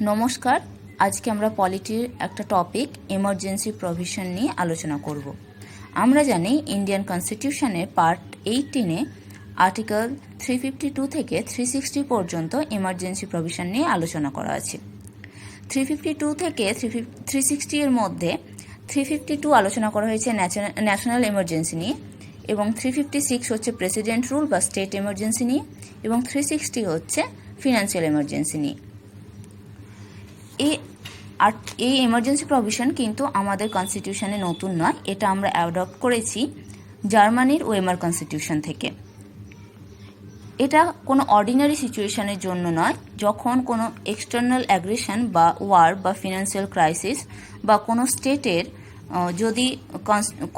নমস্কার। আজকে আমরা পলিটির একটা টপিক এমার্জেন্সি প্রভিশন নিয়ে আলোচনা করব। আমরা জানি ইন্ডিয়ান কনস্টিটিউশনের পার্ট 18-এ আর্টিকেল 352 থেকে 360 পর্যন্ত এমার্জেন্সি প্রভিশন নিয়ে আলোচনা করা আছে। 352 থেকে 360 এর মধ্যে 352 আলোচনা করা হয়েছে ন্যাশনাল এমার্জেন্সি নিয়ে, এবং 356 হচ্ছে প্রেসিডেন্ট রুল বা স্টেট এমার্জেন্সি নিয়ে, এবং 360 হচ্ছে ফিনান্সিয়াল এমার্জেন্সি নিয়ে। এই এমার্জেন্সি প্রভিশন কিন্তু আমাদের কনস্টিটিউশনে নতুন নয়, এটা আমরা অ্যাডপ্ট করেছি জার্মানির ওয়েমার কনস্টিটিউশন থেকে। এটা কোনো অর্ডিনারি সিচুয়েশনের জন্য নয়, যখন কোনো এক্সটার্নাল অ্যাগ্রেশন বা ওয়ার বা ফিনান্সিয়াল ক্রাইসিস বা কোনো স্টেটের যদি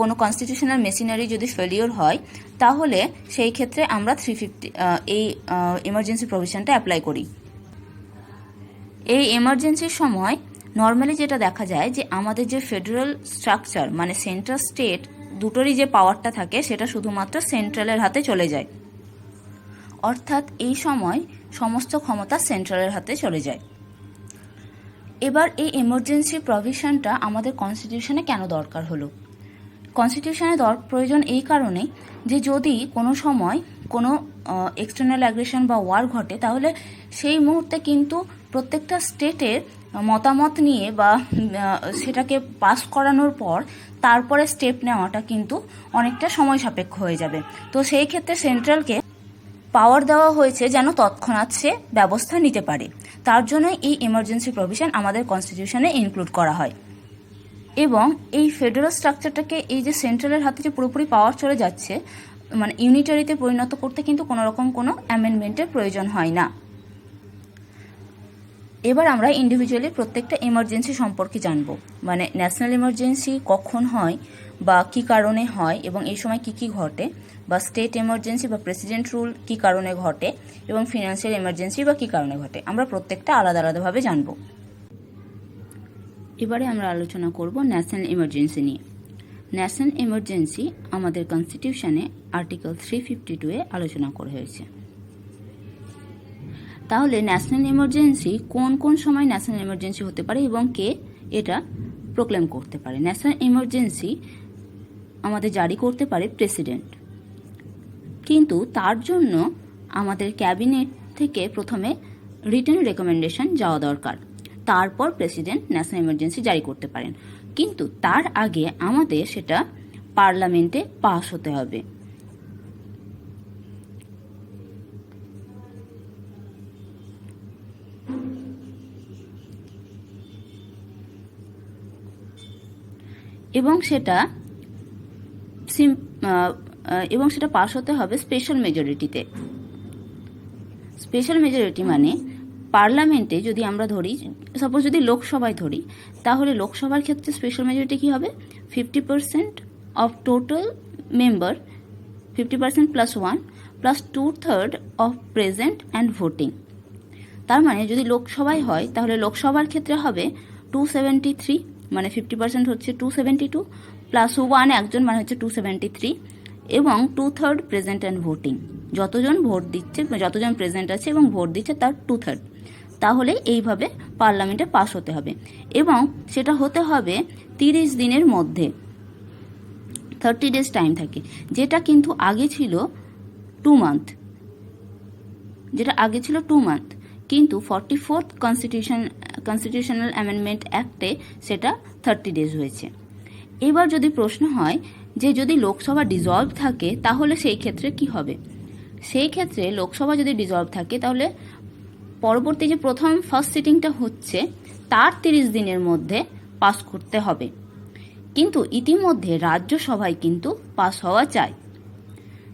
কোনো কনস্টিটিউশনাল মেশিনারি যদি ফেলিওর হয়, তাহলে সেই ক্ষেত্রে আমরা 350 এই এমার্জেন্সি প্রভিশনটা অ্যাপ্লাই করি। এই এমার্জেন্সির সময় নর্মালি যেটা দেখা যায় যে আমাদের যে ফেডারেল স্ট্রাকচার মানে সেন্ট্রাল স্টেট দুটোরই যে পাওয়ারটা থাকে সেটা শুধুমাত্র সেন্ট্রালের হাতে চলে যায়, অর্থাৎ এই সময় সমস্ত ক্ষমতা সেন্ট্রালের হাতে চলে যায়। এবার এই এমার্জেন্সি প্রভিশনটা আমাদের কনস্টিটিউশনে কেন দরকার হলো? কনস্টিটিউশনে প্রয়োজন এই কারণে যে যদি কোনো সময় কোনো এক্সটার্নাল অ্যাগ্রেশন বা ওয়ার ঘটে, তাহলে সেই মুহূর্তে কিন্তু প্রত্যেকটা স্টেটের মতামত নিয়ে বা সেটাকে পাস করানোর পর তারপরে স্টেপ নেওয়াটা কিন্তু অনেকটা সময় সাপেক্ষ হয়ে যাবে। তো সেই ক্ষেত্রে সেন্ট্রালকে পাওয়ার দেওয়া হয়েছে যেন তৎক্ষণাৎ সে ব্যবস্থা নিতে পারে। তার জন্য এই এমার্জেন্সি প্রভিশন আমাদের কনস্টিটিউশনে ইনক্লুড করা হয়। এবং এই ফেডারেল স্ট্রাকচারটাকে এই যে সেন্ট্রালের হাতে যে পুরোপুরি পাওয়ার চলে যাচ্ছে, মানে ইউনিটারিতে পরিণত করতে কিন্তু কোনো রকম কোনো অ্যামেন্ডমেন্টের প্রয়োজন হয় না। এবার আমরা ইন্ডিভিজুয়ালি প্রত্যেকটা এমার্জেন্সি সম্পর্কে জানবো, মানে ন্যাশনাল এমার্জেন্সি কখন হয় বা কি কারণে হয় এবং এই সময় কি কি ঘটে, বা স্টেট এমার্জেন্সি বা প্রেসিডেন্ট রুল কি কারণে ঘটে, এবং ফিনান্সিয়াল এমার্জেন্সি বা কি কারণে ঘটে। আমরা প্রত্যেকটা আলাদা আলাদাভাবে জানবো। এবারে আমরা আলোচনা করব ন্যাশনাল এমার্জেন্সি নিয়ে। ন্যাশনাল এমার্জেন্সি আমাদের কনস্টিটিউশনে আর্টিকেল 352-এ আলোচনা করা হয়েছে। তাহলে ন্যাশনাল এমার্জেন্সি কোন কোন সময় ন্যাশনাল এমার্জেন্সি হতে পারে এবং কে এটা প্রোক্লেম করতে পারে? ন্যাশনাল এমার্জেন্সি আমাদের জারি করতে পারে প্রেসিডেন্ট, কিন্তু তার জন্য আমাদের ক্যাবিনেট থেকে প্রথমে রিটেন রেকমেন্ডেশন যাওয়া দরকার, তারপর প্রেসিডেন্ট ন্যাশনাল এমার্জেন্সি জারি করতে পারেন। কিন্তু তার আগে আমাদের সেটা পার্লামেন্টে পাস হতে হবে। এবং সেটা পাস হতে হবে স্পেশাল মেজরিটিতে। স্পেশাল মেজরিটি মানে পার্লামেন্টে যদি আমরা ধরি, সাপোজ যদি লোকসভায় ধরি, তাহলে লোকসভার ক্ষেত্রে স্পেশাল মেজরিটি কি হবে? 50% of total member, 50% plus 1 plus 2/3 of present and voting. তার মানে যদি লোকসভায় হয় তাহলে লোকসভার ক্ষেত্রে হবে 273, মানে 50% হচ্ছে 272 প্লাস 1 একজন মানে হচ্ছে 273, এবং 2/3 প্রেজেন্ট অ্যান্ড ভোটিং, যতজন ভোট দিচ্ছে, যতজন প্রেজেন্ট আছে এবং ভোট দিচ্ছে তার 2/3। তাহলে এইভাবে পার্লামেন্টে পাস হতে হবে, এবং সেটা হতে হবে 30 দিনের মধ্যে। 30 ডেজ টাইম থাকে, যেটা কিন্তু আগে ছিল 2 মান্থ, কিন্তু 44th কনস্টিটিউশনাল অ্যামেন্ডমেন্ট অ্যাক্টে সেটা 30 ডেজ হয়েছে। এবার যদি প্রশ্ন হয় যে যদি লোকসভা ডিসলভ থাকে তাহলে সেই ক্ষেত্রে কি হবে? সেই ক্ষেত্রে লোকসভা যদি ডিসলভ থাকে তাহলে পরবর্তী যে ফার্স্ট সিটিংটা হচ্ছে তার 30 দিনের মধ্যে পাস করতে হবে। কিন্তু ইতিমধ্যে রাজ্যসভায় কিন্তু পাস হওয়া চাই,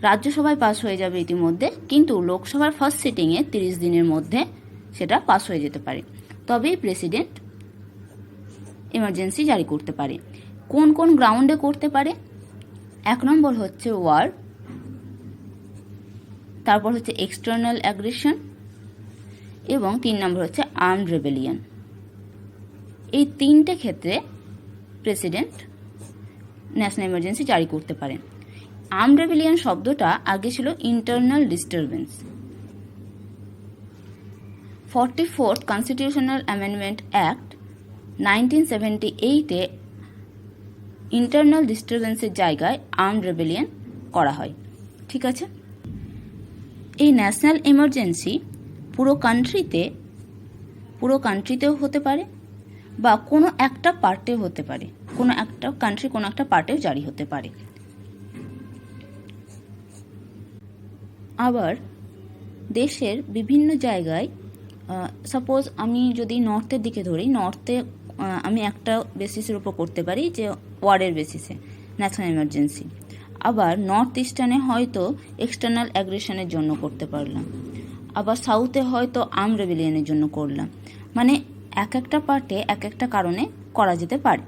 রাজ্যসভায় পাস হয়ে যাবে ইতিমধ্যে, কিন্তু লোকসভার ফার্স্ট সিটিংয়ে 30 দিনের মধ্যে সেটা পাস হয়ে যেতে পারে, তবেই প্রেসিডেন্ট এমার্জেন্সি জারি করতে পারে। কোন কোন গ্রাউন্ডে করতে পারে? 1 নম্বর হচ্ছে ওয়ার, তারপর হচ্ছে এক্সটার্নাল অ্যাগ্রেশন, এবং 3 নম্বর হচ্ছে আর্মড রেবেলিয়ন। এই 3টে ক্ষেত্রে প্রেসিডেন্ট ন্যাশনাল এমার্জেন্সি জারি করতে পারেন। আর্মড রেবেলিয়ন শব্দটা আগে ছিল internal disturbance. 44th constitutional amendment act 1978-এ ইন্টারনাল ডিস্টারবেন্সের জায়গায় আর্মড রেবেলিয়ন করা হয়। ঠিক আছে, এই ন্যাশনাল এমার্জেন্সি পুরো কান্ট্রিতেও হতে পারে বা কোনো একটা পার্টেও হতে পারে, কোনো একটা কান্ট্রি কোনো একটা পার্টেও জারি হতে পারে। আবার দেশের বিভিন্ন জায়গায়, সাপোজ আমি যদি নর্থের দিকে ধরি, নর্থে আমি একটা বেসিসের উপর করতে পারি যে ওয়ার্ডের বেসিসে ন্যাশনাল এমার্জেন্সি। আবার নর্থ ইস্টার্নে হয়তো এক্সটার্নাল অ্যাগ্রেশনের জন্য করতে পারলাম, আবার সাউথে হয়তো আর্ম রেবেলিয়নের জন্য করলাম। মানে এক একটা পার্টে এক একটা কারণে করা যেতে পারে,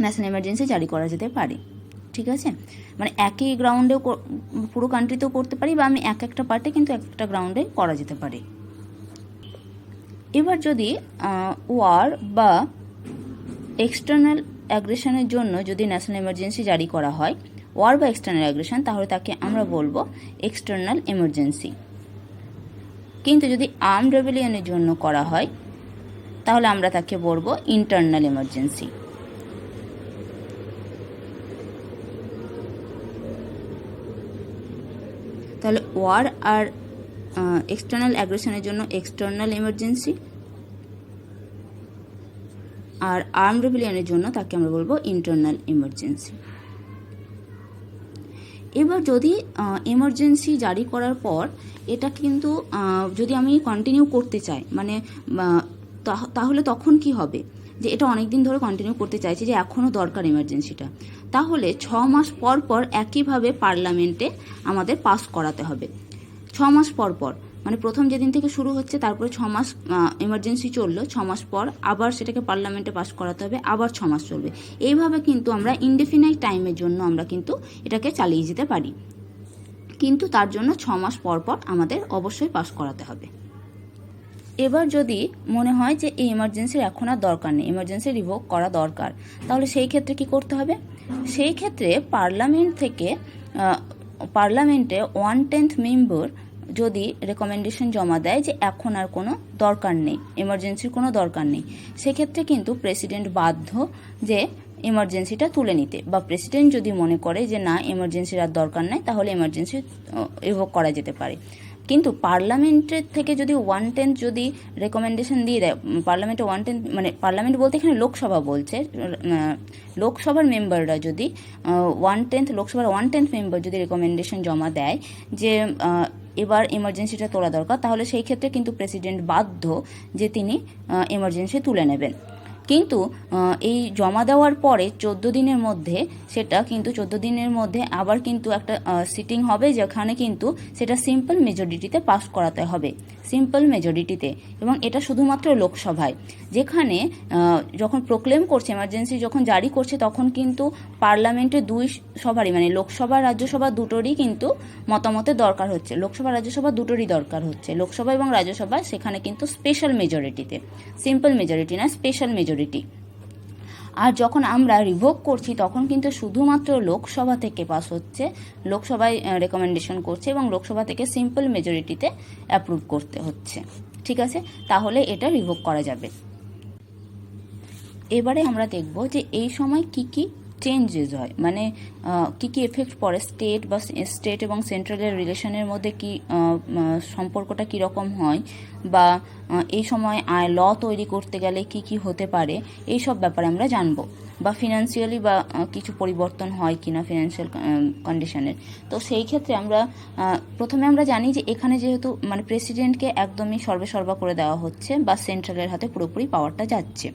ন্যাশনাল এমার্জেন্সি জারি করা যেতে পারে। ঠিক আছে, মানে একই গ্রাউন্ডেও পুরো কান্ট্রিতেও করতে পারি, বা আমি এক একটা পার্টে কিন্তু এক একটা গ্রাউন্ডে করা যেতে পারে। এবার যদি ওয়ার বা এক্সটার্নাল অ্যাগ্রেশনের জন্য যদি ন্যাশনাল এমার্জেন্সি জারি করা হয়, ওয়ার বা এক্সটার্নাল অ্যাগ্রেশন, তাহলে তাকে আমরা বলবো এক্সটার্নাল এমার্জেন্সি। কিন্তু যদি আর্মড রেবেলিয়নের জন্য করা হয় তাহলে আমরা তাকে বলবো ইন্টারনাল এমার্জেন্সি। তাহলে ওয়ার আর এক্সটার্নাল অ্যাগ্রেশনের জন্য এক্সটার্নাল এমার্জেন্সি, আর আর্মড রেবেলিয়নের জন্য তাকে আমরা বলবো ইন্টারনাল এমার্জেন্সি। এবার যদি এমার্জেন্সি জারি করার পর এটা কিন্তু যদি আমি কন্টিনিউ করতে চাই, মানে তাহলে তখন কি হবে, যে এটা অনেক দিন ধরে কন্টিনিউ করতে চাইছি, যে এখনও দরকার এমার্জেন্সিটা, তাহলে 6 মাস পর পর একইভাবে পার্লামেন্টে আমাদের পাস করাতে হবে। 6 মাস পর পর, মানে প্রথম যেদিন থেকে শুরু হচ্ছে তারপরে 6 মাস এমার্জেন্সি চললো, 6 মাস পর আবার সেটাকে পার্লামেন্টে পাস করাতে হবে, আবার 6 মাস চলবে। এইভাবে কিন্তু আমরা ইনডেফিনাইট টাইমের জন্য আমরা কিন্তু এটাকে চালিয়ে যেতে পারি, কিন্তু তার জন্য 6 মাস পর পর আমাদের অবশ্যই পাস করাতে হবে। এবার যদি মনে হয় যে এই এমার্জেন্সির এখন আর দরকার নেই, এমার্জেন্সি রিভোক করা দরকার, তাহলে সেই ক্ষেত্রে কি করতে হবে? সেই ক্ষেত্রে পার্লামেন্টে 1/10 মেম্বার যদি রেকমেন্ডেশন জমা দেয় যে এখন আর কোনো দরকার নেই, এমার্জেন্সির কোনো দরকার নেই, সেক্ষেত্রে কিন্তু প্রেসিডেন্ট বাধ্য যে এমার্জেন্সিটা তুলে নিতে, বা প্রেসিডেন্ট যদি মনে করে যে না এমার্জেন্সির আর দরকার নাই, তাহলে এমার্জেন্সি রিভোক করা যেতে পারে। কিন্তু পার্লামেন্টের থেকে যদি 1/10 যদি রেকমেন্ডেশন দিয়ে দেয়, পার্লামেন্টে 1/10 মানে পার্লামেন্ট বলতে এখানে লোকসভা বলছে, লোকসভার মেম্বাররা যদি 1/10 লোকসভার 1/10 মেম্বার যদি রেকমেন্ডেশন জমা দেয় যে এবার এমার্জেন্সিটা তোলা দরকার, তাহলে সেই ক্ষেত্রে কিন্তু প্রেসিডেন্ট বাধ্য যে তিনি এমার্জেন্সি তুলে নেবেন। কিন্তু এই জমা দেওয়ার পরে 14 দিনের মধ্যে সেটা কিন্তু 14 দিনের মধ্যে আবার কিন্তু একটা সিটিং হবে, যেখানে কিন্তু সেটা সিম্পল মেজরিটিতে পাস করাতে হবে, সিম্পল মেজরিটিতে। এবং এটা শুধুমাত্র লোকসভায়, যেখানে যখন প্রোক্লেম করছে এমার্জেন্সি যখন জারি করছে, তখন কিন্তু পার্লামেন্টে দুই সভারই মানে লোকসভা রাজ্যসভা দুটোরই কিন্তু মতামতের দরকার হচ্ছে, লোকসভা রাজ্যসভা দুটোরই দরকার হচ্ছে, লোকসভা এবং রাজ্যসভা, সেখানে কিন্তু স্পেশাল মেজরিটিতে, সিম্পল মেজরিটি না, স্পেশাল মেজরিটি। আর যখন আমরা রিভোক করছি তখন কিন্তু শুধুমাত্র লোকসভা থেকে পাস হচ্ছে, লোকসভায় রেকমেন্ডেশন করছে এবং লোকসভা থেকে সিম্পল মেজরিটিতে অ্যাপ্রুভ করতে হচ্ছে। ঠিক আছে, তাহলে এটা রিভোক করা যাবে। এবারে আমরা দেখব যে এই সময় কি কি চেঞ্জেস হয়, মানে কি কি এফেক্ট পড়ে, স্টেট এবং সেন্ট্রালের রিলেশনের মধ্যে কি সম্পর্কটা কীরকম হয়, বা এই সময় ল তৈরি করতে গেলে কি কি হতে পারে, এই সব ব্যাপারে আমরা জানবো। বা ফিনান্সিয়ালি বা কিছু পরিবর্তন হয় কিনা ফিনান্সিয়াল কন্ডিশনের। তো সেই ক্ষেত্রে আমরা প্রথমে আমরা জানি যে এখানে যেহেতু মানে প্রেসিডেন্টকে একদমই সর্বেসর্বা করে দেওয়া হচ্ছে, বা সেন্ট্রালের হাতে পুরোপুরি পাওয়ারটা যাচ্ছে।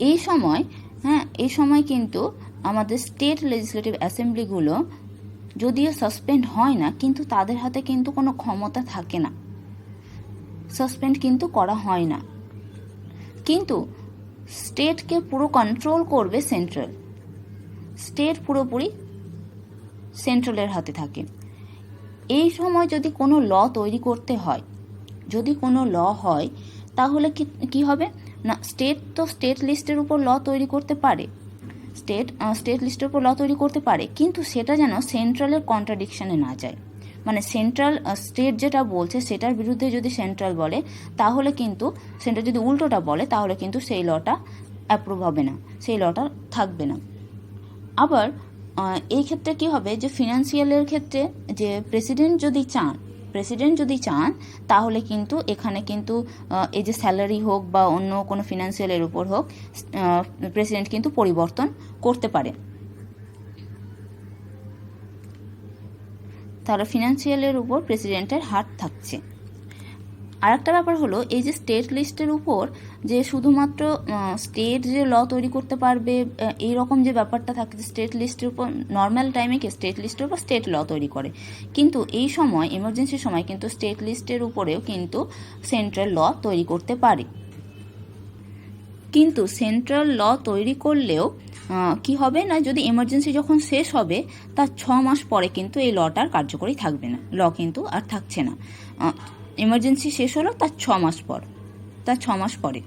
এই সময় কিন্তু আমাদের স্টেট লেজিসলেটিভ অ্যাসেম্বলিগুলো যদিও সাসপেন্ড হয় না, কিন্তু তাদের হাতে কিন্তু কোনো ক্ষমতা থাকে না, সাসপেন্ড কিন্তু করা হয় না। কিন্তু স্টেটকে পুরো কন্ট্রোল করবে সেন্ট্রাল, স্টেট পুরোপুরি সেন্ট্রালের হাতে থাকে। এই সময় যদি কোনো ল তৈরি করতে হয়, যদি কোনো ল হয়, তাহলে কি হবে না, স্টেট তো স্টেট লিস্টের উপর ল তৈরি করতে পারে, স্টেট লিস্টের উপর ল তৈরি করতে পারে, কিন্তু সেটা যেন সেন্ট্রালের কন্ট্রাডিকশনে না যায়। মানে সেন্ট্রাল স্টেট যেটা বলছে সেটার বিরুদ্ধে যদি সেন্ট্রাল বলে, তাহলে কিন্তু সেন্ট্রাল যদি উল্টোটা বলে তাহলে কিন্তু সেই লটা অ্যাপ্রুভ হবে না, সেই লটা থাকবে না। আবার এই ক্ষেত্রে কি হবে যে ফিনান্সিয়ালের ক্ষেত্রে যে প্রেসিডেন্ট যদি চান তাহলে কিন্তু এখানে কিন্তু এই যে স্যালারি হোক বা অন্য কোনো ফিনান্সিয়ালের উপর হোক, প্রেসিডেন্ট কিন্তু পরিবর্তন করতে পারে। তাহলে ফিনান্সিয়ালের উপর প্রেসিডেন্টের হাত থাকছে। আরেকটা ব্যাপার হলো এই যে স্টেট লিস্টের উপর যে শুধুমাত্র স্টেট যে ল তৈরি করতে পারবে এইরকম যে ব্যাপারটা থাকে, স্টেট লিস্টের উপর নর্মাল টাইমে কি স্টেট লিস্টের উপর স্টেট ল তৈরি করে, কিন্তু এই সময় এমার্জেন্সির সময় কিন্তু স্টেট লিস্টের উপরেও কিন্তু সেন্ট্রাল ল তৈরি করতে পারে। কিন্তু সেন্ট্রাল ল তৈরি করলেও কি হবে না, যদি এমার্জেন্সি যখন শেষ হবে তার 6 মাস পরে কিন্তু এই লটা আর কার্যকরী থাকবে না, ল কিন্তু আর থাকছে না। এমার্জেন্সি শেষ হলো তার 6 মাস পরে।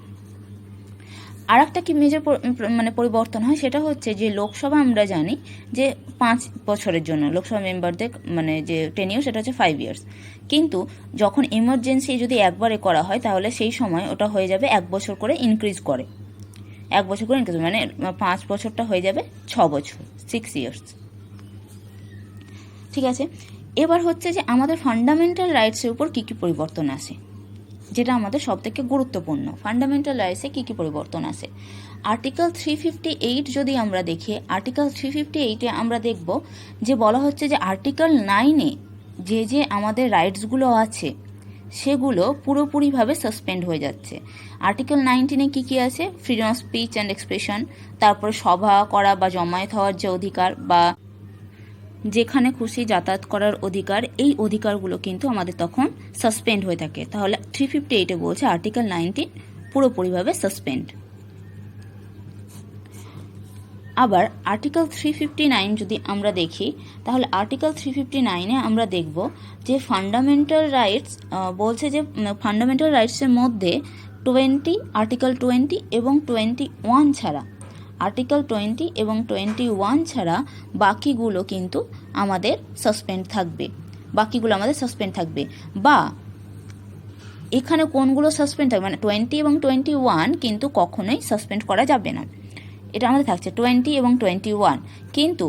আর একটা কি মেজর মানে পরিবর্তন হয়, সেটা হচ্ছে যে লোকসভা আমরা জানি যে 5 বছরের জন্য লোকসভা মেম্বারদের মানে যে টেনিউর সেটা হচ্ছে 5 ইয়ার্স, কিন্তু যখন এমার্জেন্সি যদি একবারে করা হয় তাহলে সেই সময় ওটা হয়ে যাবে 1 বছর করে ইনক্রিজ করে, 1 বছর করে ইনক্রিজ, মানে 5 বছরটা হয়ে যাবে 6 বছর, 6 ইয়ার্স। ঠিক আছে, এবার হচ্ছে যে আমাদের ফান্ডামেন্টাল রাইটসের উপর কী কী পরিবর্তন আসে, যেটা আমাদের সবথেকে গুরুত্বপূর্ণ। ফান্ডামেন্টাল রাইটসে কী কী পরিবর্তন আসে, আর্টিকেল 358 যদি আমরা দেখি, আর্টিকেল 358-এ আমরা দেখব যে বলা হচ্ছে যে আর্টিকেল 9-এ যে আমাদের রাইটসগুলো আছে সেগুলো পুরোপুরিভাবে সাসপেন্ড হয়ে যাচ্ছে। আর্টিকেল 19-এ কী কী আছে, freedom of speech and expression, তারপরে সভা করা বা জমায়েত হওয়ার যে অধিকার বা যেখানে খুশি যাতায়াত করার অধিকার, এই অধিকারগুলো কিন্তু আমাদের তখন সাসপেন্ড হয়ে থাকে। তাহলে 358-এ বলছে আর্টিকেল 19 পুরোপুরিভাবে সাসপেন্ড। আবার আর্টিকেল 359 যদি আমরা দেখি, তাহলে আর্টিকেল 359-এ আমরা দেখব যে ফান্ডামেন্টাল রাইটস বলছে যে ফান্ডামেন্টাল রাইটসের মধ্যে আর্টিকেল 20 এবং 21 ছাড়া, আর্টিকেল 20 এবং 21 ছাড়া বাকিগুলো কিন্তু আমাদের সাসপেন্ড থাকবে, বা এখানে কোনগুলো সাসপেন্ড থাকবে, মানে 20 এবং 21 কিন্তু কখনোই সাসপেন্ড করা যাবে না, এটা আমাদের থাকছে 20 এবং 21। কিন্তু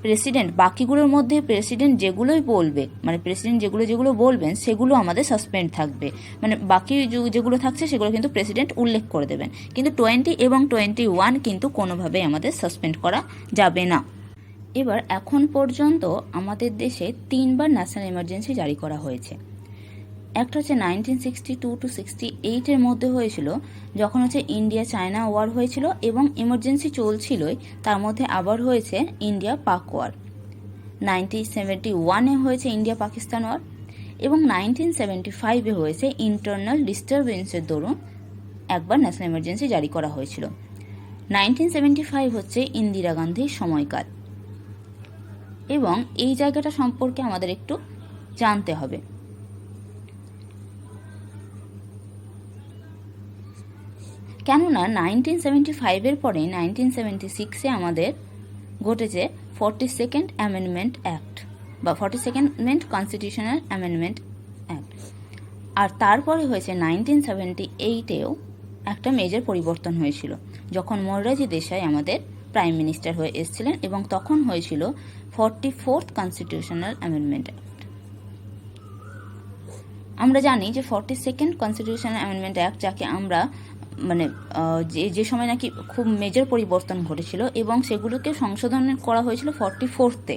প্রেসিডেন্ট বাকিগুলোর মধ্যে প্রেসিডেন্ট যেগুলোই বলবে, মানে প্রেসিডেন্ট যেগুলো বলবেন সেগুলো আমাদের সাসপেন্ড থাকবে, মানে বাকি যেগুলো থাকছে সেগুলো কিন্তু প্রেসিডেন্ট উল্লেখ করে দেবেন, কিন্তু 20 এবং 21 কিন্তু কোনোভাবেই আমাদের সাসপেন্ড করা যাবে না। এবার এখন পর্যন্ত আমাদের দেশে 3বার ন্যাশনাল এমার্জেন্সি জারি করা হয়েছে। একটা হচ্ছে 1962 to 68-এর মধ্যে হয়েছিল, যখন হচ্ছে ইন্ডিয়া চায়না ওয়ার হয়েছিল এবং এমার্জেন্সি চলছিলই, তার মধ্যে আবার হয়েছে ইন্ডিয়া পাক ওয়ার। 1971-এ হয়েছে ইন্ডিয়া পাকিস্তান ওয়ার, এবং 1975-এ হয়েছে ইন্টারনাল ডিস্টারবেন্সের দরুন একবার ন্যাশনাল এমার্জেন্সি জারি করা হয়েছিল। 1975 হচ্ছে ইন্দিরা গান্ধীর সময়কাল, এবং এই জায়গাটা সম্পর্কে আমাদের একটু জানতে হবে। কেননা 1975-এর পরে 1976-এ আমাদের ঘটেছে 42nd অ্যামেন্ডমেন্ট অ্যাক্ট বা 42nd কনস্টিটিউশনাল অ্যামেন্ডমেন্ট অ্যাক্ট, আর তারপরে হয়েছে 1978-এও একটা মেজর পরিবর্তন হয়েছিল, যখন মোরারজি দেশাই আমাদের প্রাইম মিনিস্টার হয়ে এসেছিলেন, এবং তখন হয়েছিল 44th কনস্টিটিউশনাল অ্যামেন্ডমেন্ট অ্যাক্ট। আমরা জানি যে 42nd কনস্টিটিউশনাল অ্যামেন্ডমেন্ট অ্যাক্ট, যাকে আমরা মানে যে সময় নাকি খুব মেজর পরিবর্তন ঘটেছিল এবং সেগুলোকে সংশোধন করা হয়েছিল 44th-এ,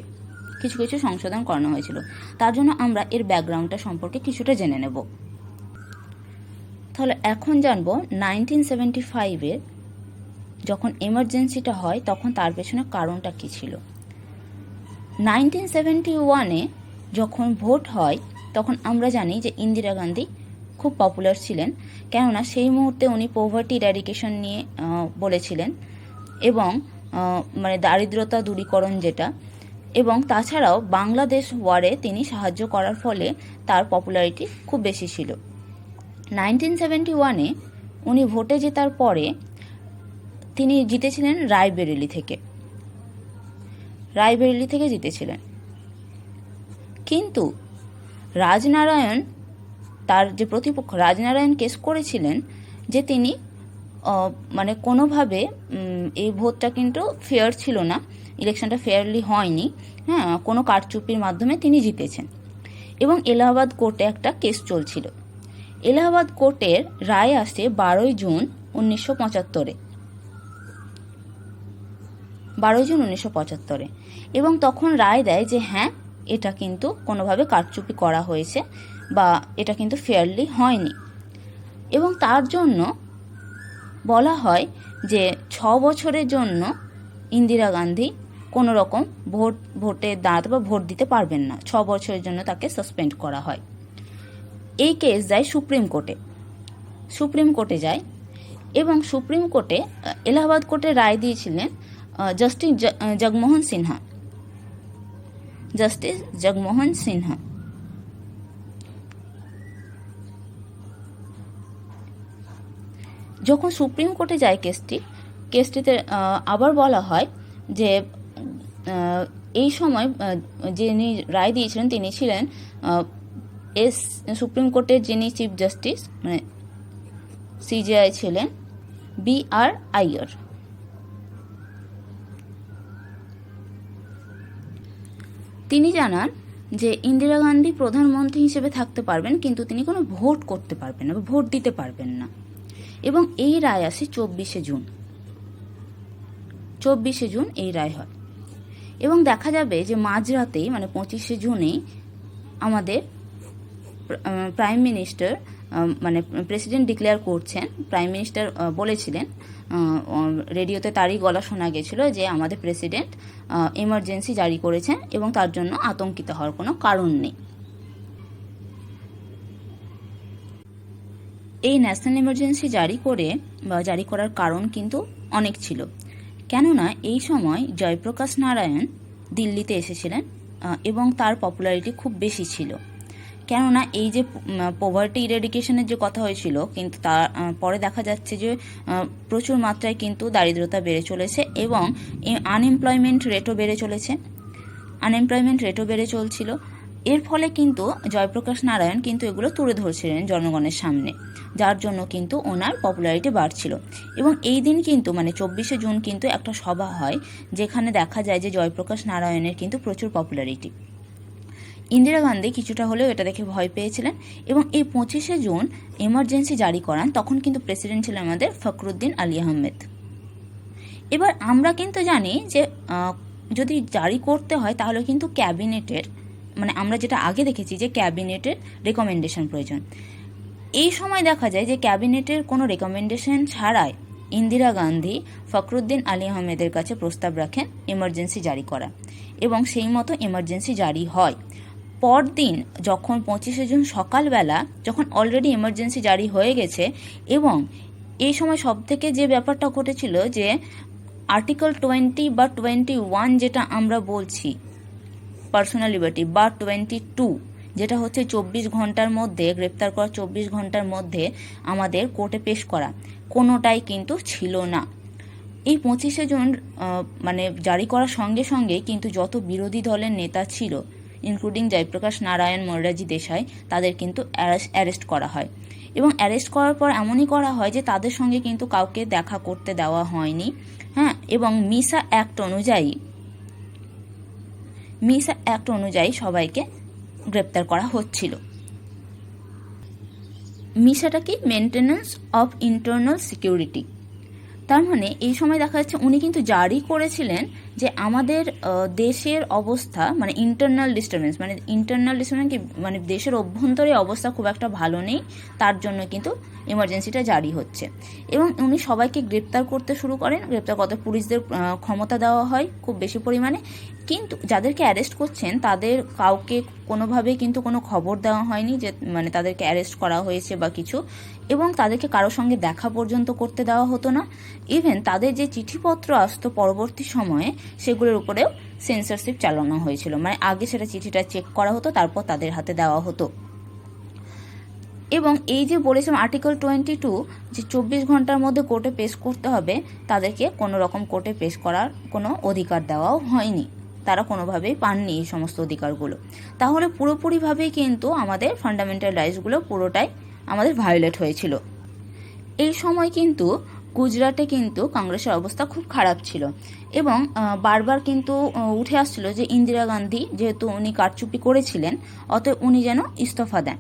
কিছু কিছু সংশোধন করানো হয়েছিল। তার জন্য আমরা এর ব্যাকগ্রাউন্ডটা সম্পর্কে কিছুটা জেনে নেব। তাহলে এখন জানবো 1975-এর যখন এমার্জেন্সিটা হয় তখন তার পেছনে কারণটা কী ছিল। 1971-এ যখন ভোট হয় তখন আমরা জানি যে ইন্দিরা গান্ধী খুব পপুলার ছিলেন, কেননা সেই মুহূর্তে উনি পভার্টি ইরাডিকেশন নিয়ে বলেছিলেন, এবং মানে দারিদ্রতা দূরীকরণ যেটা, এবং তাছাড়াও বাংলাদেশ ওয়ারে তিনি সাহায্য করার ফলে তার পপুলারিটি খুব বেশি ছিল। 1971-এ উনি ভোটে জেতার পরে তিনি জিতেছিলেন রায়বেরেলি থেকে জিতেছিলেন, কিন্তু রাজনারায়ণ, তার যে প্রতিপক্ষ রাজনারায়ণ কেস করেছিলেন যে তিনি মানে কোনোভাবে এই ভোটটা কিন্তু ফেয়ার ছিল না, ইলেকশনটা ফেয়ারলি হয়নি, হ্যাঁ, কোনো কারচুপির মাধ্যমে তিনি জিতেছেন। এবং এলাহাবাদ কোর্টে একটা কেস চলছিল। এলাহাবাদ কোর্টের রায় আসে 12 জুন 1975-এ, 12 জুন 1975-এ। এবং তখন রায় দেয় যে হ্যাঁ, এটা কিন্তু কোনোভাবে কারচুপি করা হয়েছে বা এটা কিন্তু ফেয়ারলি হয়নি। এবং তার জন্য বলা হয় যে 6 বছরের জন্য ইন্দিরা গান্ধী কোনো রকম ভোটে দাঁড়াতে বা ভোট দিতে পারবেন না, 6 বছরের জন্য তাকে সাসপেন্ড করা হয়। এই কেস যায় সুপ্রিম কোর্টে যায় এবং সুপ্রিম কোর্টে এলাহাবাদ কোর্টে রায় দিয়েছিলেন জাস্টিস জগমোহন সিনহা। যখন সুপ্রিম কোর্টে যায় কেসটিতে আবার বলা হয় যে এই সময় যিনি রায় দিয়েছিলেন তিনি ছিলেন সুপ্রিম কোর্টের যিনি চিফ জাস্টিস মানে সিজেআই ছিলেন BR আইয়ার। তিনি জানান যে ইন্দিরা গান্ধী প্রধানমন্ত্রী হিসেবে থাকতে পারবেন, কিন্তু তিনি কোনো ভোট করতে পারবেন না বা ভোট দিতে পারবেন না। এবং এই রায় আসে 24শে জুন এই রায় হয়। এবং দেখা যাবে যে মাঝরাতেই মানে 25শে জুনেই আমাদের প্রাইম মিনিস্টার মানে প্রেসিডেন্ট ডিক্লেয়ার করছেন। প্রাইম মিনিস্টার বলেছিলেন, রেডিওতে তারই গলা শোনা গেছিল যে আমাদের প্রেসিডেন্ট এমার্জেন্সি জারি করেছেন এবং তার জন্য আতঙ্কিত হওয়ার কোনো কারণ নেই। এই ন্যাশনাল এমার্জেন্সি জারি করার কারণ কিন্তু অনেক ছিল। কেননা এই সময় জয়প্রকাশ নারায়ণ দিল্লিতে এসেছিলেন এবং তার পপুলারিটি খুব বেশি ছিল। কেননা এই যে পভার্টি ইরেডিকেশনের যে কথা হয়েছিল, কিন্তু তার পরে দেখা যাচ্ছে যে প্রচুর মাত্রায় কিন্তু দারিদ্রতা বেড়ে চলেছে এবং আনএমপ্লয়মেন্ট রেটও বেড়ে চলছিল। এর ফলে কিন্তু জয়প্রকাশ নারায়ণ কিন্তু এগুলো তুলে ধরছিলেন জনগণের সামনে, যার জন্য কিন্তু ওনার পপুলারিটি বাড়ছিল। এবং এই দিন কিন্তু মানে 24শে জুন কিন্তু একটা সভা হয় যেখানে দেখা যায় যে জয়প্রকাশ নারায়ণের কিন্তু প্রচুর পপুলারিটি। ইন্দিরা গান্ধী কিছুটা হলেও এটা দেখে ভয় পেয়েছিলেন এবং এই 25শে জুন এমার্জেন্সি জারি করান। তখন কিন্তু প্রেসিডেন্ট ছিলেন আমাদের ফখরুদ্দিন আলী আহমেদ। এবার আমরা কিন্তু জানি যে যদি জারি করতে হয় তাহলে কিন্তু ক্যাবিনেটের মানে আমরা যেটা আগে দেখেছি যে ক্যাবিনেটের রেকমেন্ডেশন প্রয়োজন। এই সময় দেখা যায় যে ক্যাবিনেটের কোনো রেকমেন্ডেশন ছাড়াই ইন্দিরা গান্ধী ফখরুদ্দিন আলী আহমেদের কাছে প্রস্তাব রাখেন এমার্জেন্সি জারি করা এবং সেই মতো এমার্জেন্সি জারি হয়। পরদিন যখন 25শে জুন সকালবেলা যখন অলরেডি এমার্জেন্সি জারি হয়ে গেছে এবং এই সময় সবথেকে যে ব্যাপারটা ঘটেছিল যে আর্টিকেল 20 বা 21 যেটা আমরা বলছি পার্সোনাল লিবার্টি বা 22 যেটা হচ্ছে 24 ঘন্টার মধ্যে গ্রেপ্তার করা, 24 ঘন্টার মধ্যে আমাদের কোর্টে পেশ করা, কোনোটাই কিন্তু ছিল না। এই 25শে জুন মানে জারি করার সঙ্গে সঙ্গে কিন্তু যত বিরোধী দলের নেতা ছিল ইনক্লুডিং জয়প্রকাশ নারায়ণ, মোরারজি দেশাই, তাদের কিন্তু অ্যারেস্ট করা হয়। এবং অ্যারেস্ট করার পর এমনই করা হয় যে তাদের সঙ্গে কিন্তু কাউকে দেখা করতে দেওয়া হয়নি, হ্যাঁ। এবং মিসা অ্যাক্ট অনুযায়ী সবাইকে গ্রেপ্তার করা হচ্ছিল। মিসাটা কি? Maintenance of internal security. তার মানে এই সময় দেখা যাচ্ছে উনি কিন্তু জারি করেছিলেন যে আমাদের দেশের অবস্থা মানে ইন্টারনাল ডিস্টারবেন্স কি মানে দেশের অভ্যন্তরে অবস্থা খুব একটা ভালো নেই, তার জন্য কিন্তু এমার্জেন্সিটা জারি হচ্ছে। এবং উনি সবাইকে গ্রেপ্তার করতে শুরু করেন। গ্রেপ্তার করতে পুলিশদের ক্ষমতা দেওয়া হয় খুব বেশি পরিমাণে, কিন্তু যাদেরকে অ্যারেস্ট করছেন তাদের কাউকে কোনোভাবেই কিন্তু কোনো খবর দেওয়া হয়নি যে মানে তাদেরকে অ্যারেস্ট করা হয়েছে বা কিছু, এবং তাদেরকে কারোর সঙ্গে দেখা পর্যন্ত করতে দেওয়া হতো না। ইভেন তাদের যে চিঠিপত্র আসতো পরবর্তী সময়ে সেগুলোর উপরেও সেন্সরশিপ চালানো হয়েছিল, মানে আগে সেটা চিঠিটা চেক করা হতো তারপর তাদের হাতে দেওয়া হতো। এবং এই যে বলেছিলাম আর্টিকেল 22 যে 24 ঘন্টার মধ্যে কোর্টে পেশ করতে হবে, তাদেরকে কোনো রকম কোর্টে পেশ করার কোনো অধিকার দেওয়াও হয়নি। তারা কোনোভাবেই পাননি এই সমস্ত অধিকারগুলো। তাহলে পুরোপুরিভাবেই কিন্তু আমাদের ফান্ডামেন্টাল রাইটসগুলো পুরোটাই আমাদের ভায়োলেট হয়েছিল। এই সময় কিন্তু গুজরাটে কিন্তু কংগ্রেসের অবস্থা খুব খারাপ ছিল এবং বারবার কিন্তু উঠে আসছিল যে ইন্দিরা গান্ধী যেহেতু উনি কারচুপি করেছিলেন, অতএব উনি যেন ইস্তফা দেন।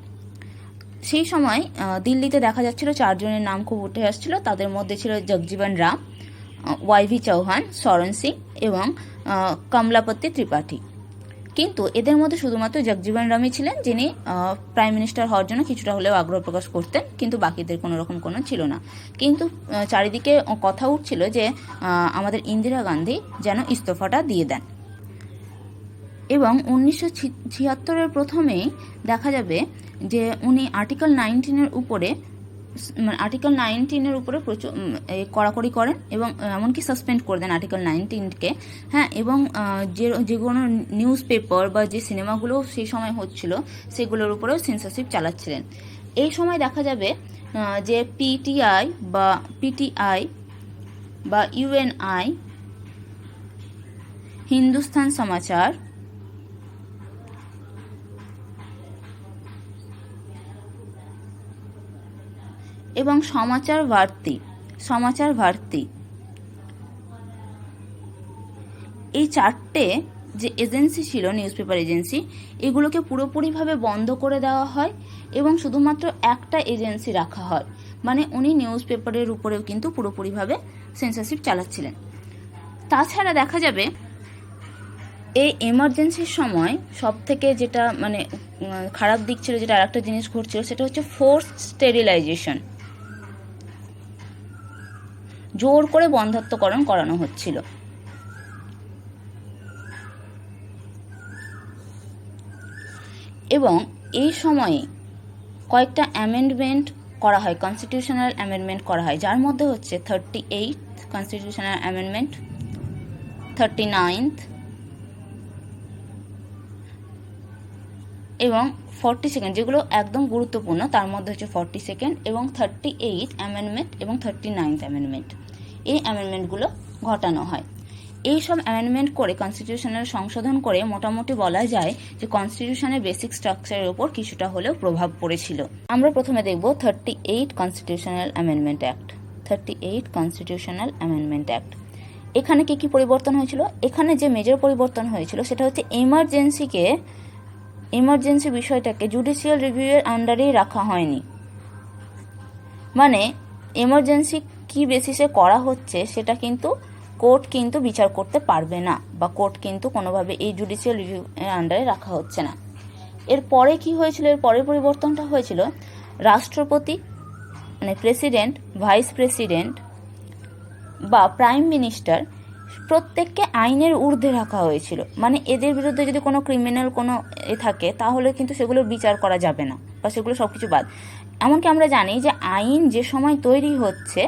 সেই সময় দিল্লিতে দেখা যাচ্ছিল 4 জনের নাম খুব উঠে আসছিল। তাদের মধ্যে ছিল জগজীবন রাম, ওয়াইভি চৌহান, শরণ সিং এবং কমলাপতি ত্রিপাঠী। কিন্তু এদের মধ্যে শুধুমাত্র জগজীবন রামই ছিলেন যিনি প্রাইম মিনিস্টার হওয়ার জন্য কিছুটা হলেও আগ্রহ প্রকাশ করতেন, কিন্তু বাকিদের কোনো রকম কোনো ছিল না। কিন্তু চারিদিকে কথা উঠছিল যে আমাদের ইন্দিরা গান্ধী যেন ইস্তফাটা দিয়ে দেন। এবং 1976-এর প্রথমেই দেখা যাবে যে উনি আর্টিকেল 19-এর উপরে প্রচুর কড়াকড়ি করেন এবং এমনকি সাসপেন্ড করে দেন আর্টিকেল 19-কে। হ্যাঁ, এবং যে কোনো নিউজ পেপার বা যে সিনেমাগুলো সেই সময় হচ্ছিল সেগুলোর উপরেও সেন্সরশিপ চালাচ্ছিলেন। এই সময় দেখা যাবে যে পিটিআই বা ইউএনআই, হিন্দুস্তান সমাচার এবং সমাচার ভারতী এই 4টে যে এজেন্সি ছিল, নিউজ পেপার এজেন্সি, এগুলোকে পুরোপুরিভাবে বন্ধ করে দেওয়া হয় এবং শুধুমাত্র একটা এজেন্সি রাখা হয়। মানে উনি নিউজ পেপারের উপরেও কিন্তু পুরোপুরিভাবে সেন্সরশিপ চালাচ্ছিলেন। তাছাড়া দেখা যাবে এই এমার্জেন্সির সময় সব থেকে যেটা মানে খারাপ দিক ছিল, যেটা আর একটা জিনিস ঘটছিল, সেটা হচ্ছে ফোর্সড স্টেরিলাইজেশন। জোর করে বন্ধ্যাত্বকরণ করানো হচ্ছিল। এবং এই সময়ে কয়েকটা অ্যামেন্ডমেন্ট করা হয়, কনস্টিটিউশনাল অ্যামেন্ডমেন্ট করা হয়, যার মধ্যে হচ্ছে 38th কনস্টিটিউশনাল অ্যামেন্ডমেন্ট, 39th এবং 42nd, যেগুলো একদম গুরুত্বপূর্ণ। তার মধ্যে হচ্ছে 42nd এবং 38th অ্যামেন্ডমেন্ট এবং 39th অ্যামেন্ডমেন্ট। এই অ্যামেন্ডমেন্টগুলো ঘটানো হয়। এই সব অ্যামেন্ডমেন্ট করে কনস্টিটিউশনাল সংশোধন করে মোটামুটি বলা যায় যে কনস্টিটিউশনের বেসিক স্ট্রাকচারের উপর কিছুটা হলেও প্রভাব পড়েছিল। আমরা প্রথমে দেখব 38 constitutional amendment act. 38 constitutional amendment act, এখানে কি পরিবর্তন হয়েছিল? এখানে যে মেজর পরিবর্তন হয়েছিল সেটা হচ্ছে এমার্জেন্সি বিষয়টাকে জুডিশিয়াল রিভিউয়ের আন্ডারেই রাখা হয়নি। মানে এমার্জেন্সি কি বেসিসে করা হচ্ছে সেটা কিন্তু কোর্ট কিন্তু বিচার করতে পারবে না, বা কোর্ট কিন্তু কোনোভাবে এই জুডিশিয়াল রিভিউ এর আন্ডারে রাখা হচ্ছে না। এরপরে কি হয়েছিল? এর পরের পরিবর্তনটা হয়েছিল রাষ্ট্রপতি মানে প্রেসিডেন্ট, ভাইস প্রেসিডেন্ট বা প্রাইম মিনিস্টার প্রত্যেককে আইনের ঊর্ধ্বে রাখা হয়েছিল। মানে এদের বিরুদ্ধে যদি কোনো ক্রিমিনাল কোনো থাকে তাহলে কিন্তু সেগুলো বিচার করা যাবে না, বা সেগুলো সব কিছু বাদ। এমনকি আমরা জানি যে আইন যে সময় তৈরি হচ্ছে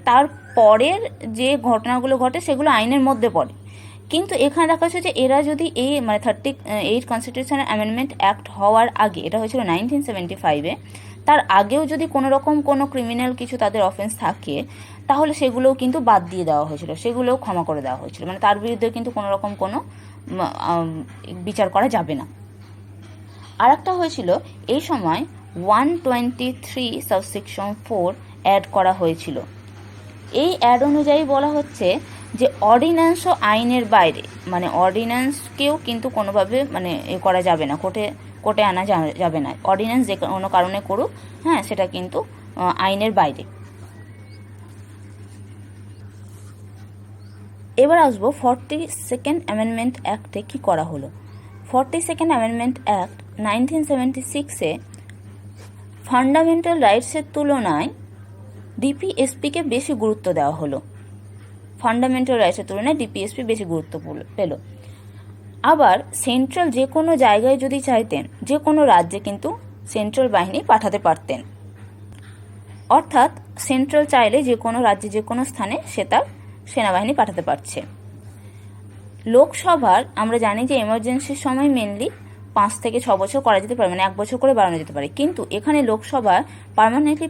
তার পরের যে ঘটনাগুলো ঘটে সেগুলো আইনের মধ্যে পড়ে, কিন্তু এখানে দেখা যাচ্ছে যে এরা যদি এই মানে 38 কনস্টিটিউশনাল অ্যামেন্ডমেন্ট অ্যাক্ট হওয়ার আগে, এটা হয়েছিল 1975-এ, তার আগেও যদি কোনো রকম কোনো ক্রিমিনাল কিছু তাদের অফেন্স থাকে তাহলে সেগুলোও কিন্তু বাদ দিয়ে দেওয়া হয়েছিল, সেগুলোও ক্ষমা করে দেওয়া হয়েছিল। মানে তার বিরুদ্ধে কিন্তু কোনো রকম কোনো বিচার করা যাবে না। আর একটা হয়েছিল এই সময় 123 সাবসেকশন 4 অ্যাড করা হয়েছিল। এই অ্যাড অনুযায়ী বলা হচ্ছে যে অর্ডিন্যান্সও আইনের বাইরে, মানে অর্ডিন্যান্সকেও কিন্তু কোনোভাবে মানে করা যাবে না, কোর্টে আনা যাবে না। অর্ডিন্যান্স যে কোনো কারণে করুক, হ্যাঁ, সেটা কিন্তু আইনের বাইরে। এবার আসবো 42nd অ্যামেন্ডমেন্ট অ্যাক্টে কি করা হলো। 42nd অ্যামেন্ডমেন্ট অ্যাক্ট 1976-এ ফান্ডামেন্টাল রাইটসের তুলনায় ডিপিএসপিকে বেশি গুরুত্ব দেওয়া হলো। ফান্ডামেন্টাল রাইটসের তুলনায় ডিপিএসপি বেশি গুরুত্ব পেল। আবার সেন্ট্রাল যে কোনো জায়গায় যদি চাইতেন, যে কোনো রাজ্যে কিন্তু সেন্ট্রাল বাহিনী পাঠাতে পারতেন। অর্থাৎ সেন্ট্রাল চাইলে যে কোনো রাজ্যে যে কোনো স্থানে সে তার সেনাবাহিনী পাঠাতে পারছে। লোকসভার আমরা জানি যে এমার্জেন্সির সময় মেনলি 5 থেকে 6 বছর করা যেতে পারে, মানে 1 বছর করে বাড়ানো যেতে পারে, কিন্তু এখানে লোকসভার পার্মানেন্টলি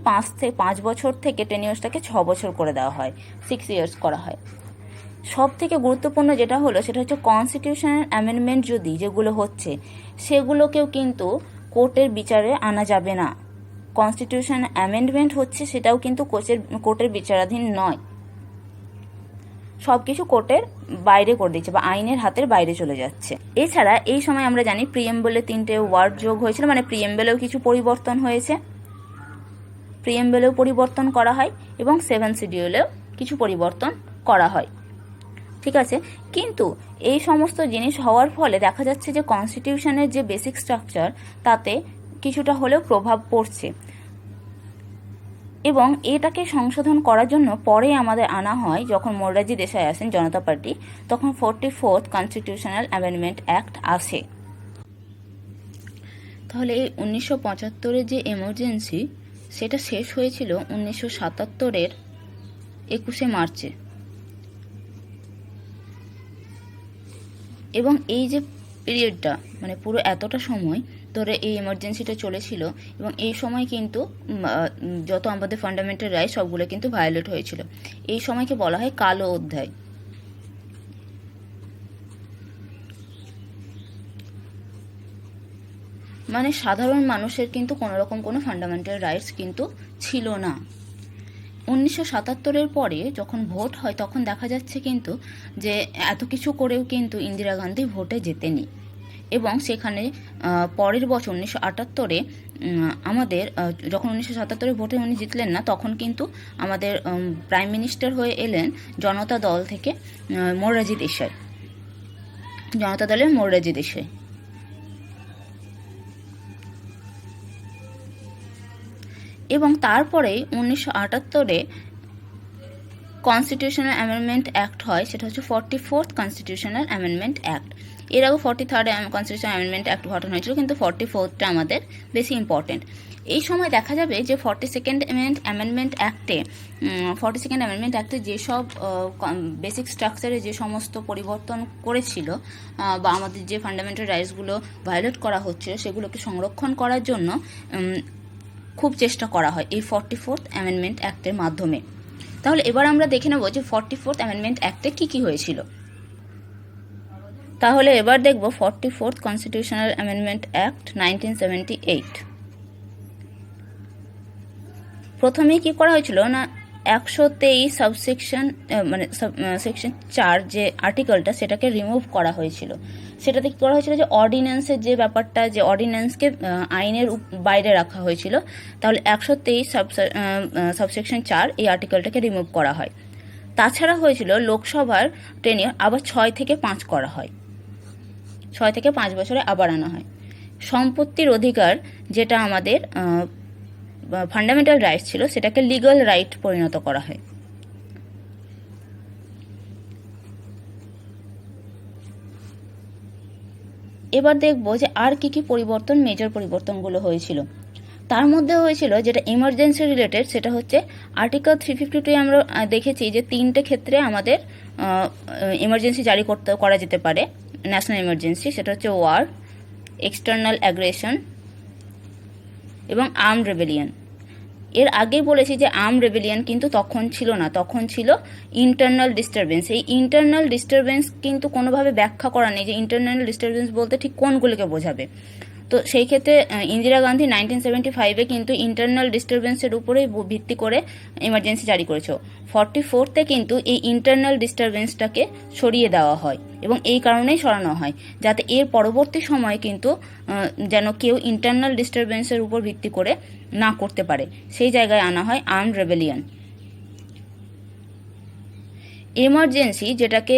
5 বছর থেকে টেনিওর্সটাকে 6 বছর করে দেওয়া হয়, 6 ইয়ার্স করা হয়। সব থেকে গুরুত্বপূর্ণ যেটা হলো সেটা হচ্ছে কনস্টিটিউশনাল অ্যামেন্ডমেন্ট যেগুলো হচ্ছে সেগুলোকেও কিন্তু কোর্টের বিচারে আনা যাবে না। কনস্টিটিউশন অ্যামেন্ডমেন্ট হচ্ছে সেটাও কিন্তু কোর্টের বিচারাধীন নয়, সব কিছু কোর্টের বাইরে করে দিচ্ছে বা আইনের হাতের বাইরে চলে যাচ্ছে। এছাড়া এই সময় আমরা জানি প্রিএমবলে 3টে ওয়ার্ড যোগ হয়েছিল, মানে প্রিএমবলেও কিছু পরিবর্তন হয়েছে, প্রিএমবলেও পরিবর্তন করা হয় এবং 7 শিডিউলেও কিছু পরিবর্তন করা হয়। ঠিক আছে, কিন্তু এই সমস্ত জিনিস হওয়ার ফলে দেখা যাচ্ছে যে কনস্টিটিউশনের যে বেসিক স্ট্রাকচার তাতে কিছুটা হলেও প্রভাব পড়ছে, এবং এটাকে সংশোধন করার জন্য পরে আমাদের আনা হয়, যখন মোরারজি দেশাই আসেন জনতা পার্টি, তখন 44th কনস্টিটিউশনাল অ্যামেন্ডমেন্ট অ্যাক্ট আসে। তাহলে এই 1975-এর যে এমার্জেন্সি সেটা শেষ হয়েছিল 1977-এর 21শে মার্চে, এবং এই যে পিরিয়ডটা মানে পুরো এতটা সময় ধরে এই এমার্জেন্সিটা চলেছিল, এবং এই সময় কিন্তু যত আমাদের ফান্ডামেন্টাল রাইট সবগুলো কিন্তু ভায়োলেট হয়েছিল। এই সময়কে বলা হয় কালো অধ্যায়। মানে সাধারণ মানুষের কিন্তু কোনো রকম কোনো ফান্ডামেন্টাল রাইটস কিন্তু ছিল না। 1977-এর পরে যখন ভোট হয় তখন দেখা যাচ্ছে কিন্তু যে এত কিছু করেও কিন্তু ইন্দিরা গান্ধী ভোটে জেতেনি, এবং সেখানে পরের বছর 1978-এ আমাদের যখন 1977-এ ভোটে উনি জিতলেন না, তখন কিন্তু আমাদের প্রাইম মিনিস্টার হয়ে এলেন জনতা দল থেকে মোরারজি দেশাই, জনতা দলের মোরারজি দেশাই। এবং তারপরে 1978-এ কনস্টিটিউশনাল অ্যামেন্ডমেন্ট অ্যাক্ট হয়, সেটা হচ্ছে 44th কনস্টিটিউশনাল অ্যামেন্ডমেন্ট অ্যাক্ট। এর আগে 43rd কনস্টিটিউশনাল অ্যামেন্ডমেন্ট অ্যাক্ট ঘটানো হয়েছিল, কিন্তু 44th আমাদের বেশি ইম্পর্টেন্ট। এই সময় দেখা যাবে যে 42nd অ্যামেন্ডমেন্ট অ্যাক্টে যেসব বেসিক স্ট্রাকচারে যে সমস্ত পরিবর্তন করেছিল বা আমাদের যে ফান্ডামেন্টাল রাইটসগুলো ভায়োলেট করা হচ্ছিল সেগুলোকে সংরক্ষণ করার জন্য খুব চেষ্টা করা হয় এই 44th অ্যামেন্ডমেন্ট অ্যাক্টের মাধ্যমে। তাহলে এবার আমরা দেখে নেব যে 44th অ্যামেন্ডমেন্ট অ্যাক্টে কী কী হয়েছিল। তাহলে এবার দেখব 44th কনস্টিটিউশনাল অ্যামেন্ডমেন্ট অ্যাক্ট 1978। প্রথমেই কি করা হয়েছিল না, 123 সাবসেকশন মানে সেকশন 4 যে আর্টিকেলটা সেটাকে রিমুভ করা হয়েছিল। সেটাতে কী করা হয়েছিল যে অর্ডিন্যান্সের যে ব্যাপারটা, যে অর্ডিন্যান্সকে আইনের বাইরে রাখা হয়েছিল, তাহলে 123 সাবসেকশন 4 এই আর্টিকেলটাকে রিমুভ করা হয়। তাছাড়া হয়েছিল লোকসভার টেনিয়র আবার 6 থেকে 5 করা হয়, 6 থেকে 5 বছরে আবার আনা হয়। সম্পত্তির অধিকার যেটা আমাদের ফান্ডামেন্টাল রাইটস ছিল সেটাকে লিগ্যাল রাইট পরিণত করা হয়। এবার দেখব যে আর কি কি পরিবর্তন, মেজর পরিবর্তনগুলো হয়েছিল। তার মধ্যে হয়েছিল যেটা ইমার্জেন্সি রিলেটেড, সেটা হচ্ছে আর্টিকেল 352 আমরা দেখেছি যে 3টে ক্ষেত্রে আমাদের ইমার্জেন্সি জারি করা যেতে পারে, ন্যাশনাল ইমার্জেন্সি। সেটা হচ্ছে ওয়ার, এক্সটার্নাল অ্যাগ্রেশন এবং আর্মড রেবেলিয়ন। এর আগেই বলেছি যে আর্মড রেবেলিয়ন কিন্তু তখন ছিল না, তখন ছিল ইন্টারনাল ডিস্টারবেন্স। এই ইন্টারনাল ডিস্টারবেন্স কিন্তু কোনোভাবে ব্যাখ্যা করা নেই যে ইন্টারনাল ডিস্টারবেন্স বলতে ঠিক কোনগুলোকে বোঝাবে। তো সেই ক্ষেত্রে ইন্দিরা গান্ধী 1975-এ কিন্তু ইন্টারনাল ডিস্টারবেন্সের উপরেই ভিত্তি করে ইমার্জেন্সি জারি করেছে। 44তে কিন্তু এই ইন্টারনাল ডিস্টারবেন্সটাকে সরিয়ে দেওয়া হয়, এবং এই কারণেই সরানো হয় যাতে এর পরবর্তী সময় কিন্তু যেন কেউ ইন্টারনাল ডিস্টারবেন্সের উপর ভিত্তি করে না করতে পারে, সেই জায়গায় আনা হয় আর্মড রেবেলিয়ন। এমার্জেন্সি যেটাকে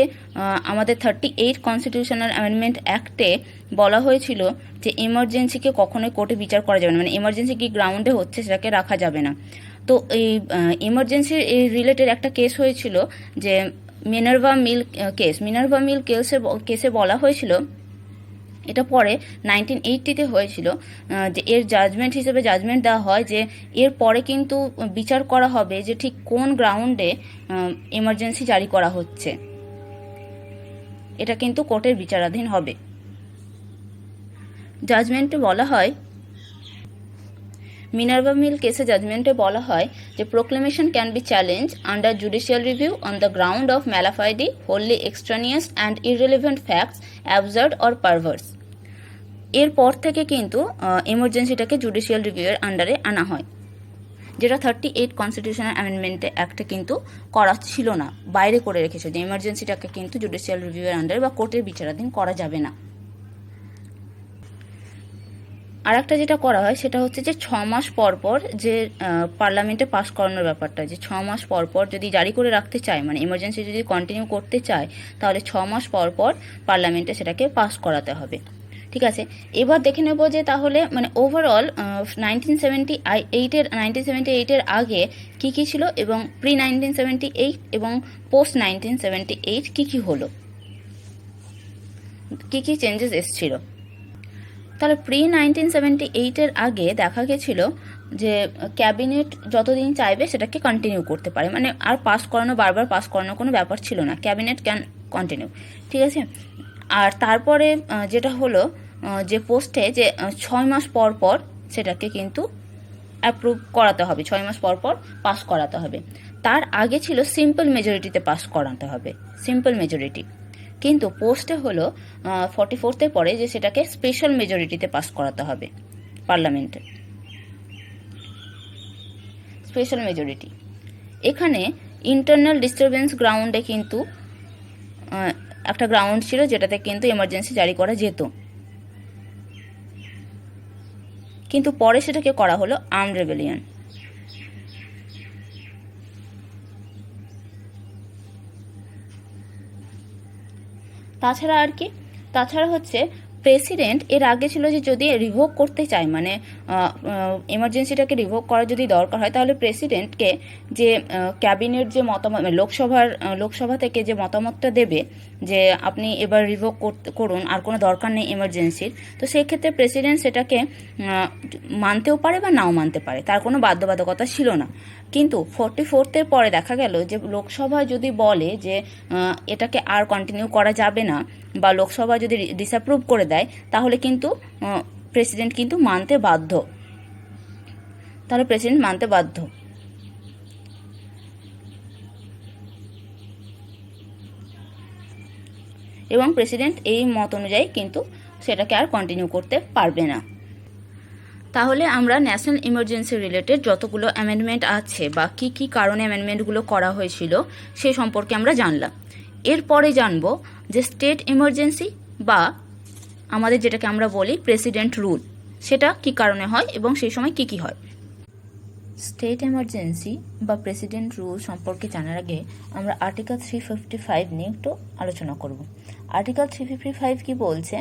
আমাদের 38 কনস্টিটিউশনাল অ্যামেন্ডমেন্ট অ্যাক্টে বলা হয়েছিল যে এমার্জেন্সিকে কখনোই কোর্টে বিচার করা যাবে না, মানে এমার্জেন্সি কি গ্রাউন্ডে হচ্ছে সেটাকে রাখা যাবে না। তো এই এমার্জেন্সির রিলেটেড একটা কেস হয়েছিল যে মিনার্ভা মিল কেস। মিনার্ভা মিল কেসে বলা হয়েছিল, এটা পরে 1980-তে হয়েছিল, যে এর জাজমেন্ট হিসেবে জাজমেন্ট দেওয়া হয় যে এর পরে কিন্তু বিচার করা হবে যে ঠিক কোন গ্রাউন্ডে এমার্জেন্সি জারি করা হচ্ছে, এটা কিন্তু কোর্টের বিচারাধীন হবে। জাজমেন্টে বলা হয় মিনার্ভা মিল কেসে জাজমেন্টে বলা হয় যে proclamation can be challenge under judicial review on the ground of mala fide, wholly extraneous and irrelevant facts, absurd or perverse. এরপর থেকে কিন্তু এমার্জেন্সিটাকে জুডিশিয়াল রিভিউয়ের আন্ডারে আনা হয়, যেটা 38 কনস্টিটিউশনাল অ্যামেন্ডমেন্টে অ্যাক্টে কিন্তু করা ছিল না, বাইরে করে রেখেছে যে এমার্জেন্সিটাকে কিন্তু জুডিশিয়াল রিভিউয়ের আন্ডারে বা কোর্টের বিচারাধীন করা যাবে না। আর একটা যেটা করা হয় সেটা হচ্ছে যে 6 মাস পর পর যে পার্লামেন্টে পাস করানোর ব্যাপারটা, যে 6 মাস পর পর যদি জারি করে রাখতে চায়, মানে এমার্জেন্সি যদি কন্টিনিউ করতে চায়, তাহলে 6 মাস পর পর পার্লামেন্টে সেটাকে পাস করাতে হবে। ঠিক আছে, এবার দেখে নেব যে তাহলে মানে ওভারঅল 1978-এর আগে কি কি ছিল এবং প্রি 1978 এবং পোস্ট 1978 কি কি হলো, কি কি চেঞ্জেস এসেছিল। তাহলে প্রি 1978-এর আগে দেখা গেছিল যে ক্যাবিনেট যতদিন চাইবে সেটাকে কন্টিনিউ করতে পারে, মানে আর পাস করানো, বারবার পাস করানোর কোনো ব্যাপার ছিল না, ক্যাবিনেট ক্যান কন্টিনিউ। ঠিক আছে, আর তারপরে যেটা হলো যে পোস্টে যে 6 মাস পর পর সেটাকে কিন্তু অ্যাপ্রুভ করাতে হবে, 6 মাস পর পর পাস করাতে হবে। তার আগে ছিল সিম্পল মেজরিটিতে পাস করাতে হবে, সিম্পল মেজরিটি, কিন্তু পোস্টে হলো 44-তে পরে যে সেটাকে স্পেশাল মেজরিটিতে পাস করাতে হবে পার্লামেন্টে, স্পেশাল মেজরিটি। এখানে ইন্টারনাল ডিস্টারবেন্স গ্রাউন্ডে কিন্তু একটা গ্রাউন্ড ছিল যেটাতে কিন্তু এমার্জেন্সি জারি করা যেত, কিন্তু পরে সেটাকে করা হলো আর্মড রেবেলিয়ন। তাছাড়া আর কি, তাছাড়া হচ্ছে প্রেসিডেন্ট এর আগে ছিল যে যদি রিভোক করতে চায়, মানে এমার্জেন্সিটাকে রিভোক করার যদি দরকার হয়, তাহলে প্রেসিডেন্টকে যে ক্যাবিনেট যে মতামত, লোকসভা থেকে যে মতামতটা দেবে যে আপনি এবার রিভোক করুন, আর কোনো দরকার নেই এমার্জেন্সির, তো সেই ক্ষেত্রে প্রেসিডেন্ট সেটাকে মানতেও পারে বা নাও মানতে পারে, তার কোনো বাধ্যবাধকতা ছিল না। কিন্তু 44-এর পরে দেখা গেল যে লোকসভা যদি বলে যে এটাকে আর কন্টিনিউ করা যাবে না, বা লোকসভা যদি ডিসঅ্যাপ্রুভ করে দেয়, তাহলে কিন্তু প্রেসিডেন্ট কিন্তু মানতে বাধ্য, তাহলে প্রেসিডেন্ট মানতে বাধ্য। এবং প্রেসিডেন্ট এই মত অনুযায়ী কিন্তু সেটাকে আর কন্টিনিউ করতে পারবে না। তাহলে আমরা ন্যাশনাল ইমার্জেন্সি রিলেটেড যতগুলো অ্যামেন্ডমেন্ট আছে বা কি কি কারণে অ্যামেন্ডমেন্টগুলো করা হয়েছিল সে সম্পর্কে আমরা জানলাম। এরপরে জানবো যে স্টেট ইমার্জেন্সি বা আমাদের যেটাকে আমরা বলি প্রেসিডেন্ট রুল, সেটা কি কারণে হয় এবং সেই সময় কি কি হয়। স্টেট এমার্জেন্সি বা প্রেসিডেন্ট রুল সম্পর্কে জানার আগে আমরা আর্টিকেল 355 নিয়ে একটু আলোচনা করব। আর্টিকেল 355 কি বলছে?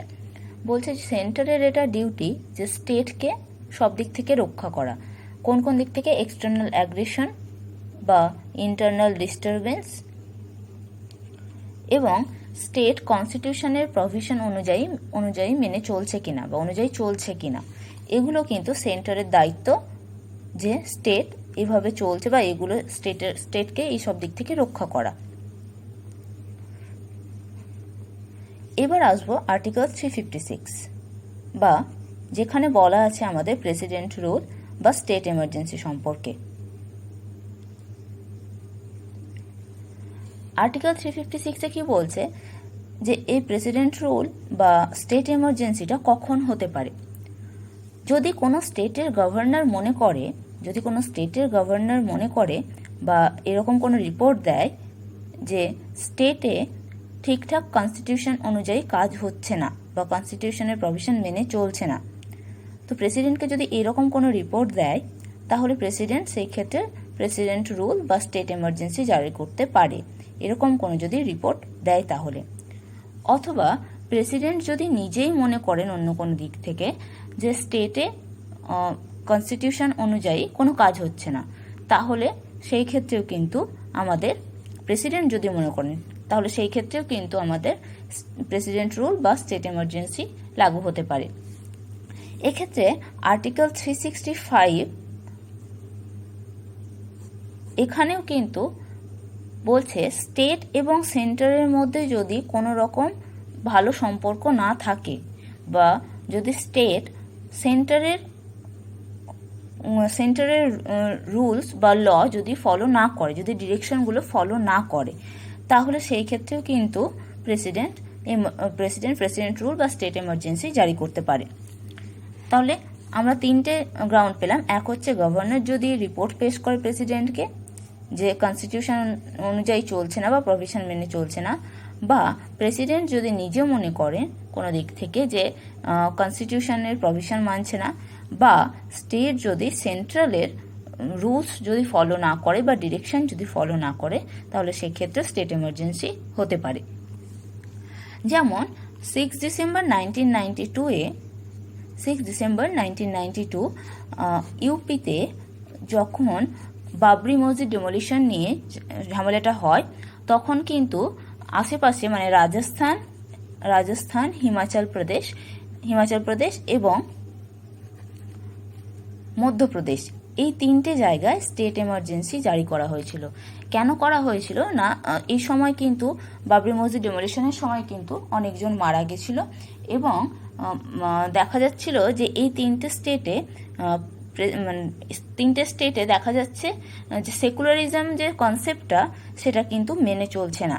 বলছে সেন্টারের এটা ডিউটি যে স্টেটকে সব দিক থেকে রক্ষা করা। কোন কোন দিক থেকে? এক্সটার্নাল অ্যাগ্রেশন বা ইন্টারনাল ডিস্টারবেন্স, এবং স্টেট কনস্টিটিউশনের প্রভিশন অনুযায়ী মেনে চলছে কিনা বা অনুযায়ী চলছে কিনা, এগুলো কিন্তু সেন্টারের দায়িত্ব যে স্টেট এভাবে চলছে বা এগুলো স্টেটকে এই সব দিক থেকে রক্ষা করা। এবার আসবো আর্টিকেল 356 বা যেখানে বলা আছে আমাদের প্রেসিডেন্ট রুল বা স্টেট এমার্জেন্সি সম্পর্কে। আর্টিকেল 356-এ কি বলছে যে এই প্রেসিডেন্ট রুল বা স্টেট এমার্জেন্সিটা কখন হতে পারে? যদি কোনো স্টেটের গভর্নর মনে করে বা এরকম কোনো রিপোর্ট দেয় যে স্টেটে ঠিকঠাক কনস্টিটিউশন অনুযায়ী কাজ হচ্ছে না বা কনস্টিটিউশনের প্রভিশন মেনে চলছে না, তো প্রেসিডেন্টকে যদি এরকম কোনো রিপোর্ট দেয়, তাহলে প্রেসিডেন্ট সেই ক্ষেত্রে প্রেসিডেন্ট রুল বা স্টেট এমার্জেন্সি জারি করতে পারে, এরকম কোনো যদি রিপোর্ট দেয় তাহলে। অথবা প্রেসিডেন্ট যদি নিজেই মনে করেন অন্য কোনো দিক থেকে যে স্টেটে কনস্টিটিউশন অনুযায়ী কোনো কাজ হচ্ছে না, তাহলে সেই ক্ষেত্রেও কিন্তু আমাদের প্রেসিডেন্ট যদি মনে করেন, তাহলে সেই ক্ষেত্রেও কিন্তু আমাদের প্রেসিডেন্ট রুল বা স্টেট এমার্জেন্সি লাগু হতে পারে। এক্ষেত্রে আর্টিকেল 365 এখানেও কিন্তু বলছে স্টেট এবং সেন্টারের মধ্যে যদি কোনো রকম ভালো সম্পর্ক না থাকে বা যদি স্টেট সেন্টারের সেন্টারের রুলস বা ল যদি ফলো না করে, যদি ডিরেকশনগুলো ফলো না করে, তাহলে সেই ক্ষেত্রেও কিন্তু প্রেসিডেন্ট রুল বা স্টেট এমার্জেন্সি জারি করতে পারে। তাহলে আমরা তিনটে গ্রাউন্ড পেলাম। এক হচ্ছে গভর্নর যদি রিপোর্ট পেশ করে প্রেসিডেন্টকে যে কনস্টিটিউশন অনুযায়ী চলছে না বা প্রভিশন মেনে চলছে না, বা প্রেসিডেন্ট যদি নিজে মনে করেন কোনো দিক থেকে যে কনস্টিটিউশনের প্রভিশন মানছে না, বা স্টেট যদি সেন্ট্রালের রুলস যদি ফলো না করে বা ডিরেকশন যদি ফলো না করে, তাহলে সেক্ষেত্রে স্টেট এমার্জেন্সি হতে পারে। যেমন 6 ডিসেম্বর 1992 ইউপিতে যখন বাবরি মসজিদ ডিমোলিশন নিয়ে ঝামেলাটা হয়, তখন কিন্তু আশেপাশে মানে রাজস্থান হিমাচল প্রদেশ এবং মধ্যপ্রদেশ, এই তিনটে জায়গায় স্টেট এমার্জেন্সি জারি করা হয়েছিল। কেন করা হয়েছিল না, এই সময় কিন্তু বাবরি মসজিদ ডিমোলিশনের সময় কিন্তু অনেকজন মারা গেছিল এবং দেখা যাচ্ছিল যে এই তিনটে স্টেটে দেখা যাচ্ছে যে সেকুলারিজম যে কনসেপ্টটা সেটা কিন্তু মেনে চলছে না।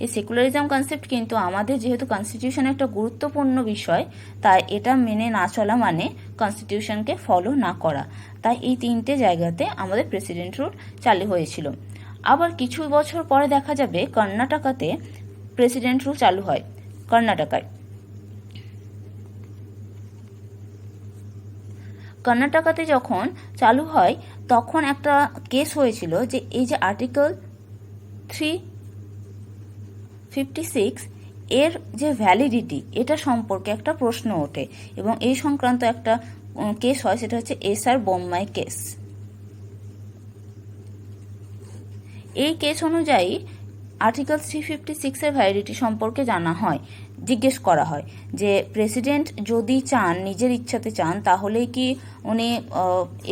এই সেকুলারিজম কনসেপ্ট কিন্তু আমাদের যেহেতু কনস্টিটিউশন একটা গুরুত্বপূর্ণ বিষয়, তাই এটা মেনে না চলা মানে কনস্টিটিউশনকে ফলো না করা। তাই এই তিনটে জায়গাতে আমাদের প্রেসিডেন্ট রুল চালু হয়েছিল। আবার কিছু বছর পরে দেখা যাবে কর্ণাটকাতে প্রেসিডেন্ট রুল চালু হয়। কর্ণাটকাতে যখন চালু হয় তখন একটা কেস হয়েছিল যে এই যে আর্টিকেল 356 এর যে ভ্যালিডিটি, এটা সম্পর্কে একটা প্রশ্ন ওঠে এবং এই সংক্রান্ত একটা কেস হয়, সেটা হচ্ছে এসআর বোম্মাই কেস। এই কেস অনুযায়ী আর্টিকেল 356 এর ভ্যালিডিটি সম্পর্কে জিজ্ঞেস করা হয় যে প্রেসিডেন্ট যদি চান, নিজের ইচ্ছাতে চান, তাহলে কি উনি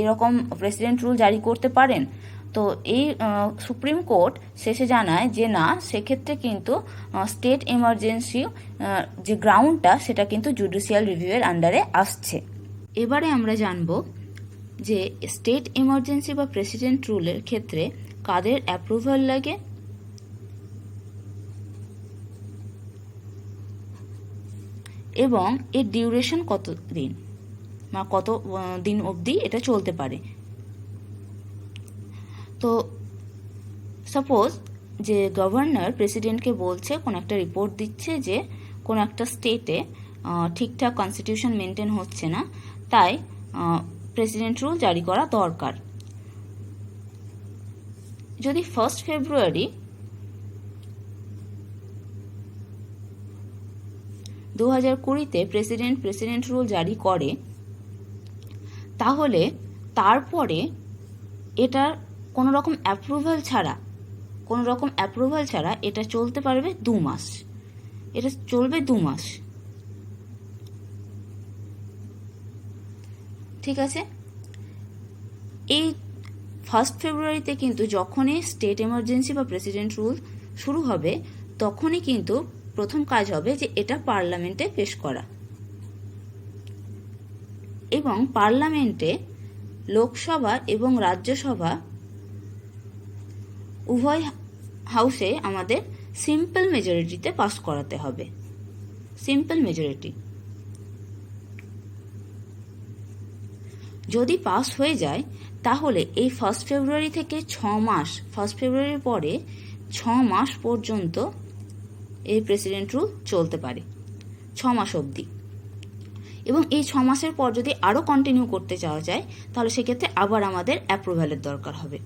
এরকম প্রেসিডেন্ট রুল জারি করতে পারেন। তো এই সুপ্রিম কোর্ট শেষে জানায় যে না, সেক্ষেত্রে কিন্তু স্টেট এমার্জেন্সি যে গ্রাউন্ডটা সেটা কিন্তু জুডিশিয়াল রিভিউয়ের আন্ডারে আসছে। এবারে আমরা জানব যে স্টেট এমার্জেন্সি বা প্রেসিডেন্ট রুলের ক্ষেত্রে কাদের অ্যাপ্রুভাল লাগে এবং এর ডিউরেশন কত দিন অবধি এটা চলতে পারে। তো সাপোজ যে গভর্নর প্রেসিডেন্টকে বলছে, কোন একটা রিপোর্ট দিচ্ছে যে কোন একটা স্টেটে ঠিকঠাক কনস্টিটিউশন মেনটেন হচ্ছে না, তাই প্রেসিডেন্ট রুল জারি করা দরকার। যদি 1 ফেব্রুয়ারি 2020-তে প্রেসিডেন্ট রুল জারি করে, তাহলে তারপরে এটার কোনো রকম অ্যাপ্রুভাল ছাড়া এটা চলতে পারবে 2 মাস। এটা চলবে 2 মাস, ঠিক আছে। এই 1 ফেব্রুয়ারিতে কিন্তু যখনই স্টেট এমার্জেন্সি বা প্রেসিডেন্ট রুল শুরু হবে, তখনই কিন্তু প্রথম কাজ হবে যে এটা পার্লামেন্টে পেশ করা, এবং পার্লামেন্টে লোকসভা এবং রাজ্যসভা উভয় হাউসে আমাদের সিম্পল মেজরিটিতে পাস করাতে হবে। সিম্পল মেজরিটি যদি পাস হয়ে যায়, তাহলে এই 1 ফেব্রুয়ারি থেকে 6 মাস, 1 ফেব্রুয়ারির পরে 6 মাস পর্যন্ত এই প্রেসিডেন্ট রুল চলতে পারে, 6 মাস অবধি। এবং এই 6 মাসের পর যদি আরও কন্টিনিউ করতে চাওয়া যায়, তাহলে সেক্ষেত্রে আবার আমাদের অ্যাপ্রুভালের দরকার হবে।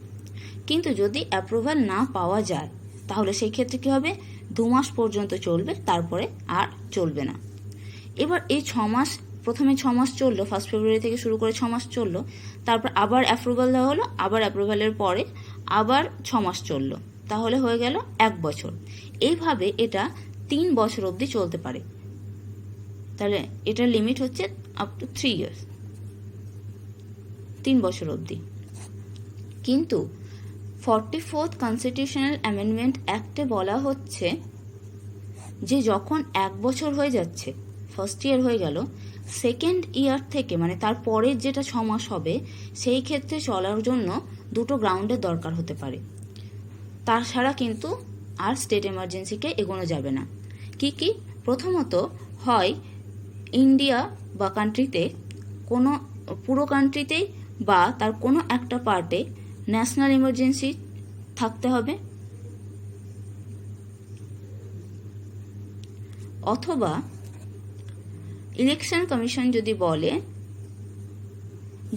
কিন্তু যদি অ্যাপ্রুভাল না পাওয়া যায়, তাহলে সেই ক্ষেত্রে কী হবে, 2 মাস পর্যন্ত চলবে, তারপরে আর চলবে না। এবার এই 6 মাস, প্রথমে 6 মাস চললো, 1 ফেব্রুয়ারি থেকে শুরু করে 6 মাস চললো, তারপর আবার অ্যাপ্রুভাল দেওয়া হলো, আবার অ্যাপ্রুভালের পরে আবার 6 মাস চললো, তাহলে হয়ে গেল 1 বছর। এইভাবে এটা 3 বছর অবধি চলতে পারে। তাহলে এটার লিমিট হচ্ছে আপ টু 3 ইয়ার্স, 3 বছর অবধি। কিন্তু 44th কনস্টিটিউশনাল অ্যামেন্ডমেন্ট অ্যাক্টে বলা হচ্ছে যে যখন 1 বছর হয়ে যাচ্ছে, ফার্স্ট ইয়ার হয়ে গেল, সেকেন্ড ইয়ার থেকে মানে তার পরের যেটা 6 মাস হবে সেই ক্ষেত্রে চলার জন্য দুটো গ্রাউন্ডের দরকার হতে পারে। তাছাড়া কিন্তু আর স্টেট এমার্জেন্সিকে এগোনো যাবে না। কি প্রথমত হয় ইন্ডিয়া বা কান্ট্রিতে কোনো পুরো কান্ট্রিতেই বা তার কোনো একটা পার্টে ন্যাশনাল ইমার্জেন্সি থাকতে হবে, অথবা ইলেকশন কমিশন যদি বলে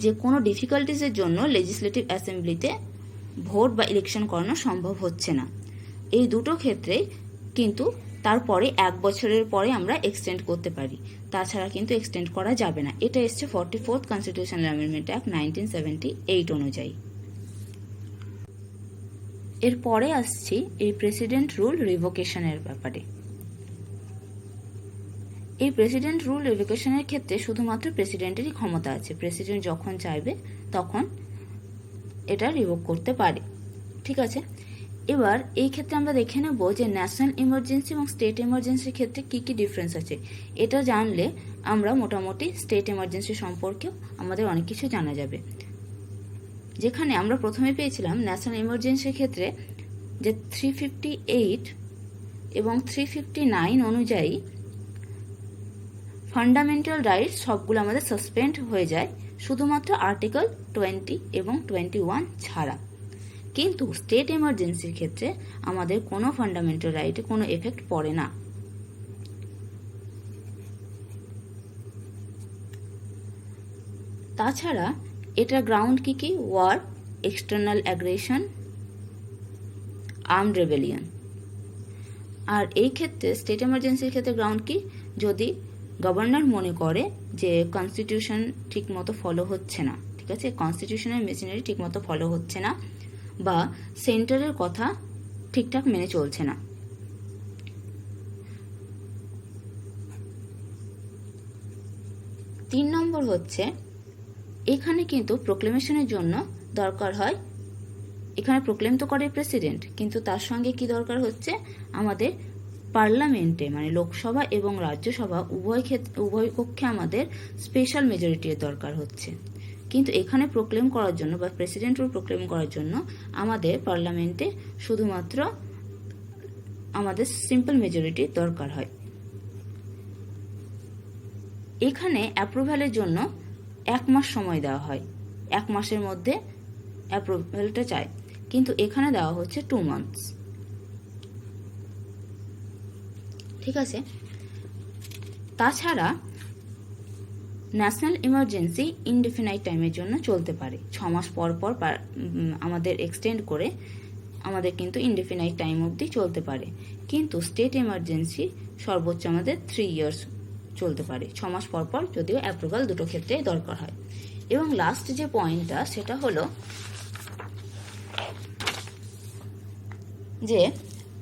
যে কোনো ডিফিকাল্টিসের জন্য লেজিসলেটিভ অ্যাসেম্বলিতে ভোট বা ইলেকশন করানো সম্ভব হচ্ছে না। এই দুটো ক্ষেত্রে কিন্তু তারপরে 1 বছরের পরে আমরা এক্সটেন্ড করতে পারি, তাছাড়া কিন্তু এক্সটেন্ড করা যাবে না। এটা এসছে 44th কনস্টিটিউশনাল অ্যামেন্ডমেন্ট অ্যাক্ট 1978 অনুযায়ী। এরপরে আসছি এই প্রেসিডেন্ট রুল রিভোকেশনের ব্যাপারে। এই প্রেসিডেন্ট রুল রিভোকেশনের ক্ষেত্রে শুধুমাত্র প্রেসিডেন্টেরই ক্ষমতা আছে। প্রেসিডেন্ট যখন চাইবে তখন এটা রিভোক করতে পারে। ঠিক আছে, এবার এই ক্ষেত্রে আমরা দেখে নেব যে ন্যাশনাল ইমার্জেন্সি এবং স্টেট এমার্জেন্সির ক্ষেত্রে কি কি ডিফারেন্স আছে। এটা জানলে আমরা মোটামুটি স্টেট এমার্জেন্সি সম্পর্কেও আমাদের অনেক কিছু জানা যাবে। যেখানে আমরা প্রথমে পেয়েছিলাম ন্যাশনাল ইমার্জেন্সির ক্ষেত্রে যে 358 এবং 359 অনুযায়ী ফান্ডামেন্টাল রাইটস সবগুলো আমাদের সাসপেন্ড হয়ে যায়, শুধুমাত্র আর্টিকেল 20 এবং 21 ছাড়া। কিন্তু স্টেট এমার্জেন্সির ক্ষেত্রে আমাদের কোনো ফান্ডামেন্টাল রাইটে কোনো এফেক্ট পড়ে না। তাছাড়া এটা গ্রাউন্ড কি war, external aggression, armed rebellion. আর এই ক্ষেত্রে স্টেট এমার্জেন্সির ক্ষেত্রে গ্রাউন্ড কি, যদি গভর্নর মনে করে যে কনস্টিটিউশন ঠিক মতো ফলো হচ্ছে না, ঠিক আছে, কনস্টিটিউশনের মেশিনারি ঠিক মতো ফলো হচ্ছে না, বা সেন্টারের কথা ঠিকঠাক মেনে চলছে না। তিন নম্বর হচ্ছে এখানে কিন্তু প্রোক্লেমেশনের জন্য দরকার হয়, এখানে প্রোক্লেম তো করে প্রেসিডেন্ট, কিন্তু তার সঙ্গে কি দরকার হচ্ছে আমাদের পার্লামেন্টে মানে লোকসভা এবং রাজ্যসভা উভয় কক্ষে আমাদের স্পেশাল মেজরিটির দরকার হচ্ছে। কিন্তু এখানে প্রোক্লেম করার জন্য বা প্রেসিডেন্ট রুল প্রোক্লেম করার জন্য আমাদের পার্লামেন্টে শুধুমাত্র আমাদের সিম্পল মেজরিটির দরকার হয়। এখানে অ্যাপ্রুভ্যালের জন্য 1 মাস সময় দেওয়া হয়, 1 মাসের মধ্যে অ্যাপ্রুভ্যালটা চাই, কিন্তু এখানে দেওয়া হচ্ছে 2 মান্থস। ঠিক আছে, তাছাড়া ন্যাশনাল ইমার্জেন্সি ইনডিফিনাইট টাইমের জন্য চলতে পারে, 6 মাস পর পর আমাদের এক্সটেন্ড করে আমাদের কিন্তু ইনডিফিনাইট টাইম অবধি চলতে পারে। কিন্তু স্টেট এমার্জেন্সি সর্বোচ্চ আমাদের 3 ইয়ার্স চলতে পারে, 6 মাস পর পর, যদিও অ্যাপ্রুভাল দুটো ক্ষেত্রে দরকার হয়। এবং লাস্ট যে পয়েন্টটা সেটা হলো যে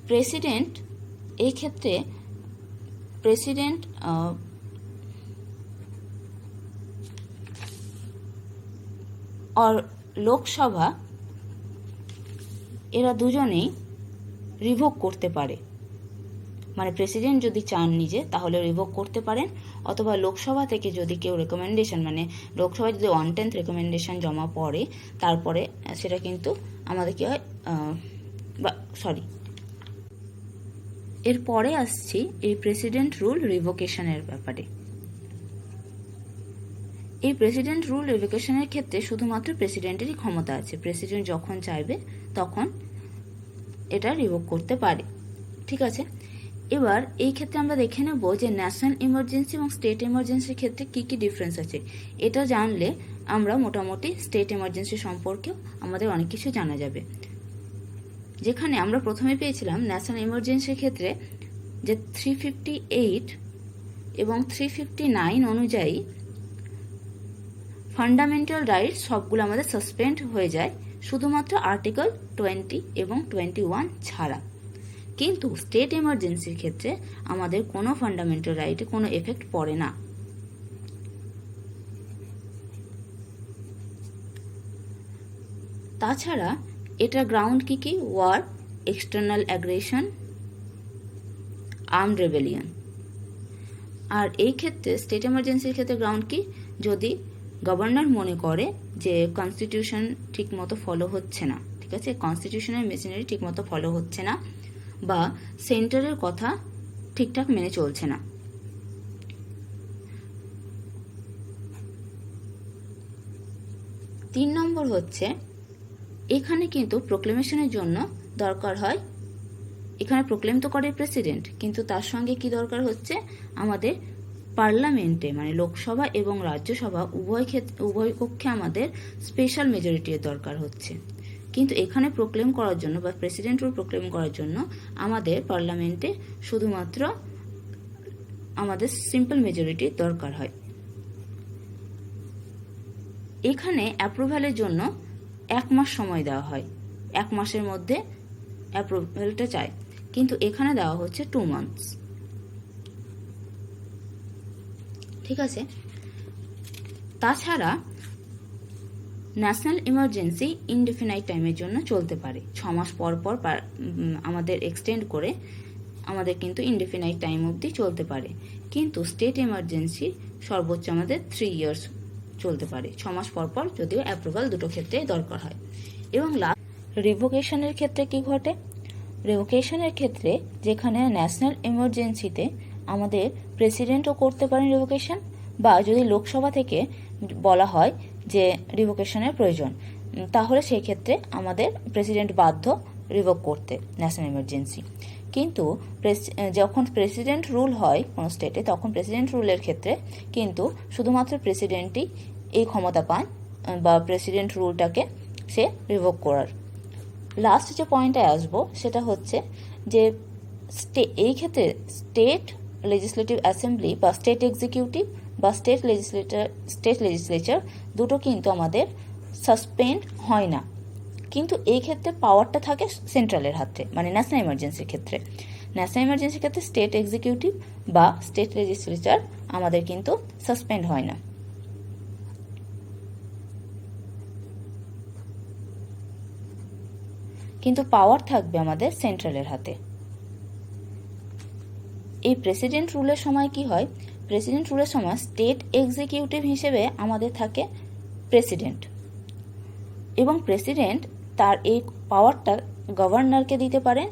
প্রেসিডেন্ট এই ক্ষেত্রে প্রেসিডেন্ট আর লোকসভা এরা দুজনেই রিভোক করতে পারে, মানে প্রেসিডেন্ট যদি চান নিজে তাহলে রিভোক করতে পারেন, অথবা লোকসভা থেকে যদি কেউ রেকমেন্ডেশন মানে লোকসভায় যদি 1/10 রেকমেন্ডেশন জমা পড়ে তারপরে সেটা কিন্তু আমাদের কি হয় এরপরে আসছি এই প্রেসিডেন্ট রুল রিভোকেশনের ব্যাপারে। এই প্রেসিডেন্ট রুল রিভোকেশনের ক্ষেত্রে শুধুমাত্র প্রেসিডেন্টেরই ক্ষমতা আছে, প্রেসিডেন্ট যখন চাইবে তখন এটা রিভোক করতে পারে। ঠিক আছে, এবার এই ক্ষেত্রে আমরা দেখে নেব যে ন্যাশনাল ইমার্জেন্সি এবং স্টেট এমার্জেন্সির ক্ষেত্রে কি কি ডিফারেন্স আছে। এটা জানলে আমরা মোটামুটি স্টেট এমার্জেন্সি সম্পর্কেও আমাদের অনেক কিছু জানা যাবে। যেখানে আমরা প্রথমে পেয়েছিলাম ন্যাশনাল ইমার্জেন্সির ক্ষেত্রে যে 358 এবং 359 অনুযায়ী ফান্ডামেন্টাল রাইটস সবগুলো আমাদের সাসপেন্ড হয়ে যায়, শুধুমাত্র আর্টিকেল 20 এবং 21 ছাড়া। কিন্তু স্টেট এমার্জেন্সির ক্ষেত্রে আমাদের কোনো ফান্ডামেন্টাল রাইটে কোনো এফেক্ট পড়ে না। তাছাড়া এটা গ্রাউন্ড কি war, external aggression, armed rebellion. আর এই ক্ষেত্রে স্টেট এমার্জেন্সির ক্ষেত্রে গ্রাউন্ড কি, যদি গভর্নর মনে করে যে কনস্টিটিউশন ঠিক মতো ফলো হচ্ছে না, ঠিক আছে, কনস্টিটিউশনের মেশিনারি ঠিক মতো ফলো হচ্ছে না, বা সেন্টারের কথা ঠিকঠাক মেনে চলছে না। তিন নম্বর হচ্ছে, এখানে কিন্তু প্রোক্লেমেশনের জন্য দরকার হয়, এখানে প্রোক্লেম তো করে প্রেসিডেন্ট, কিন্তু তার সঙ্গে কি দরকার হচ্ছে, আমাদের পার্লামেন্টে মানে লোকসভা এবং রাজ্যসভা উভয় কক্ষে আমাদের স্পেশাল মেজরিটির দরকার হচ্ছে। কিন্তু এখানে প্রোক্লেম করার জন্য বা প্রেসিডেন্ট রুল প্রোক্লেম করার জন্য আমাদের পার্লামেন্টে শুধুমাত্র আমাদের সিম্পল মেজরিটির দরকার হয়। এখানে অ্যাপ্রুভালের জন্য 1 মাস সময় দেওয়া হয়, 1 মাসের মধ্যে অ্যাপ্রুভালটা চাই, কিন্তু এখানে দেওয়া হচ্ছে 2 মান্থস। ঠিক আছে। তাছাড়া ন্যাশনাল ইমার্জেন্সি ইনডেফিনাইট টাইমের জন্য চলতে পারে, 6 মাস পর পর আমাদের এক্সটেন্ড করে আমাদের কিন্তু ইনডেফিনাইট টাইম অবধি চলতে পারে। কিন্তু স্টেট এমার্জেন্সি সর্বোচ্চ আমাদের 3 ইয়ার্স চলতে পারে, 6 মাস পর পর, যদিও অ্যাপ্রুভাল দুটো ক্ষেত্রে দরকার হয়। এবং রিভোকেশনের ক্ষেত্রে কি ঘটে, রিভোকেশনের ক্ষেত্রে যেখানে ন্যাশনাল ইমার্জেন্সিতে আমাদের প্রেসিডেন্টও করতে পারেন রিভোকেশন, বা যদি লোকসভা থেকে বলা হয় যে রিভোকেশনের প্রয়োজন, তাহলে সেই ক্ষেত্রে আমাদের প্রেসিডেন্ট বাধ্য রিভোক করতে ন্যাশনাল ইমার্জেন্সি। কিন্তু যখন প্রেসিডেন্ট রুল হয় কোনো স্টেটে, তখন প্রেসিডেন্ট রুলের ক্ষেত্রে কিন্তু শুধুমাত্র প্রেসিডেন্টই এই ক্ষমতা পান বা প্রেসিডেন্ট রুলটাকে সে রিভোক করার। লাস্ট যে পয়েন্টে আসবো সেটা হচ্ছে যে এই ক্ষেত্রে স্টেট লেজিসলেটিভ অ্যাসেম্বলি বা স্টেট এক্সিকিউটিভ বা স্টেট লেজিসলেচার দুটো কিন্তু আমাদের সাসপেন্ড হয় না, কিন্তু এই ক্ষেত্রে পাওয়ারটা থাকে সেন্ট্রালের হাতে, মানে ন্যাশনাল ইমার্জেন্সির ক্ষেত্রে। ন্যাশনাল ইমার্জেন্সির ক্ষেত্রে স্টেট এক্সিকিউটিভ বা স্টেট লেজিসলেচার আমাদের কিন্তু সাসপেন্ড হয় না। কিন্তু পাওয়ার থাকবে আমাদের সেন্ট্রালের হাতে। এই প্রেসিডেন্ট রুলের সময় কি হয়, প্রেসিডেন্ট রুলের সময় স্টেট এক্সিকিউটিভ হিসেবে আমাদের থাকে প্রেসিডেন্ট, এবং প্রেসিডেন্ট তার এই পাওয়ারটা গভর্নরকে দিতে পারেন,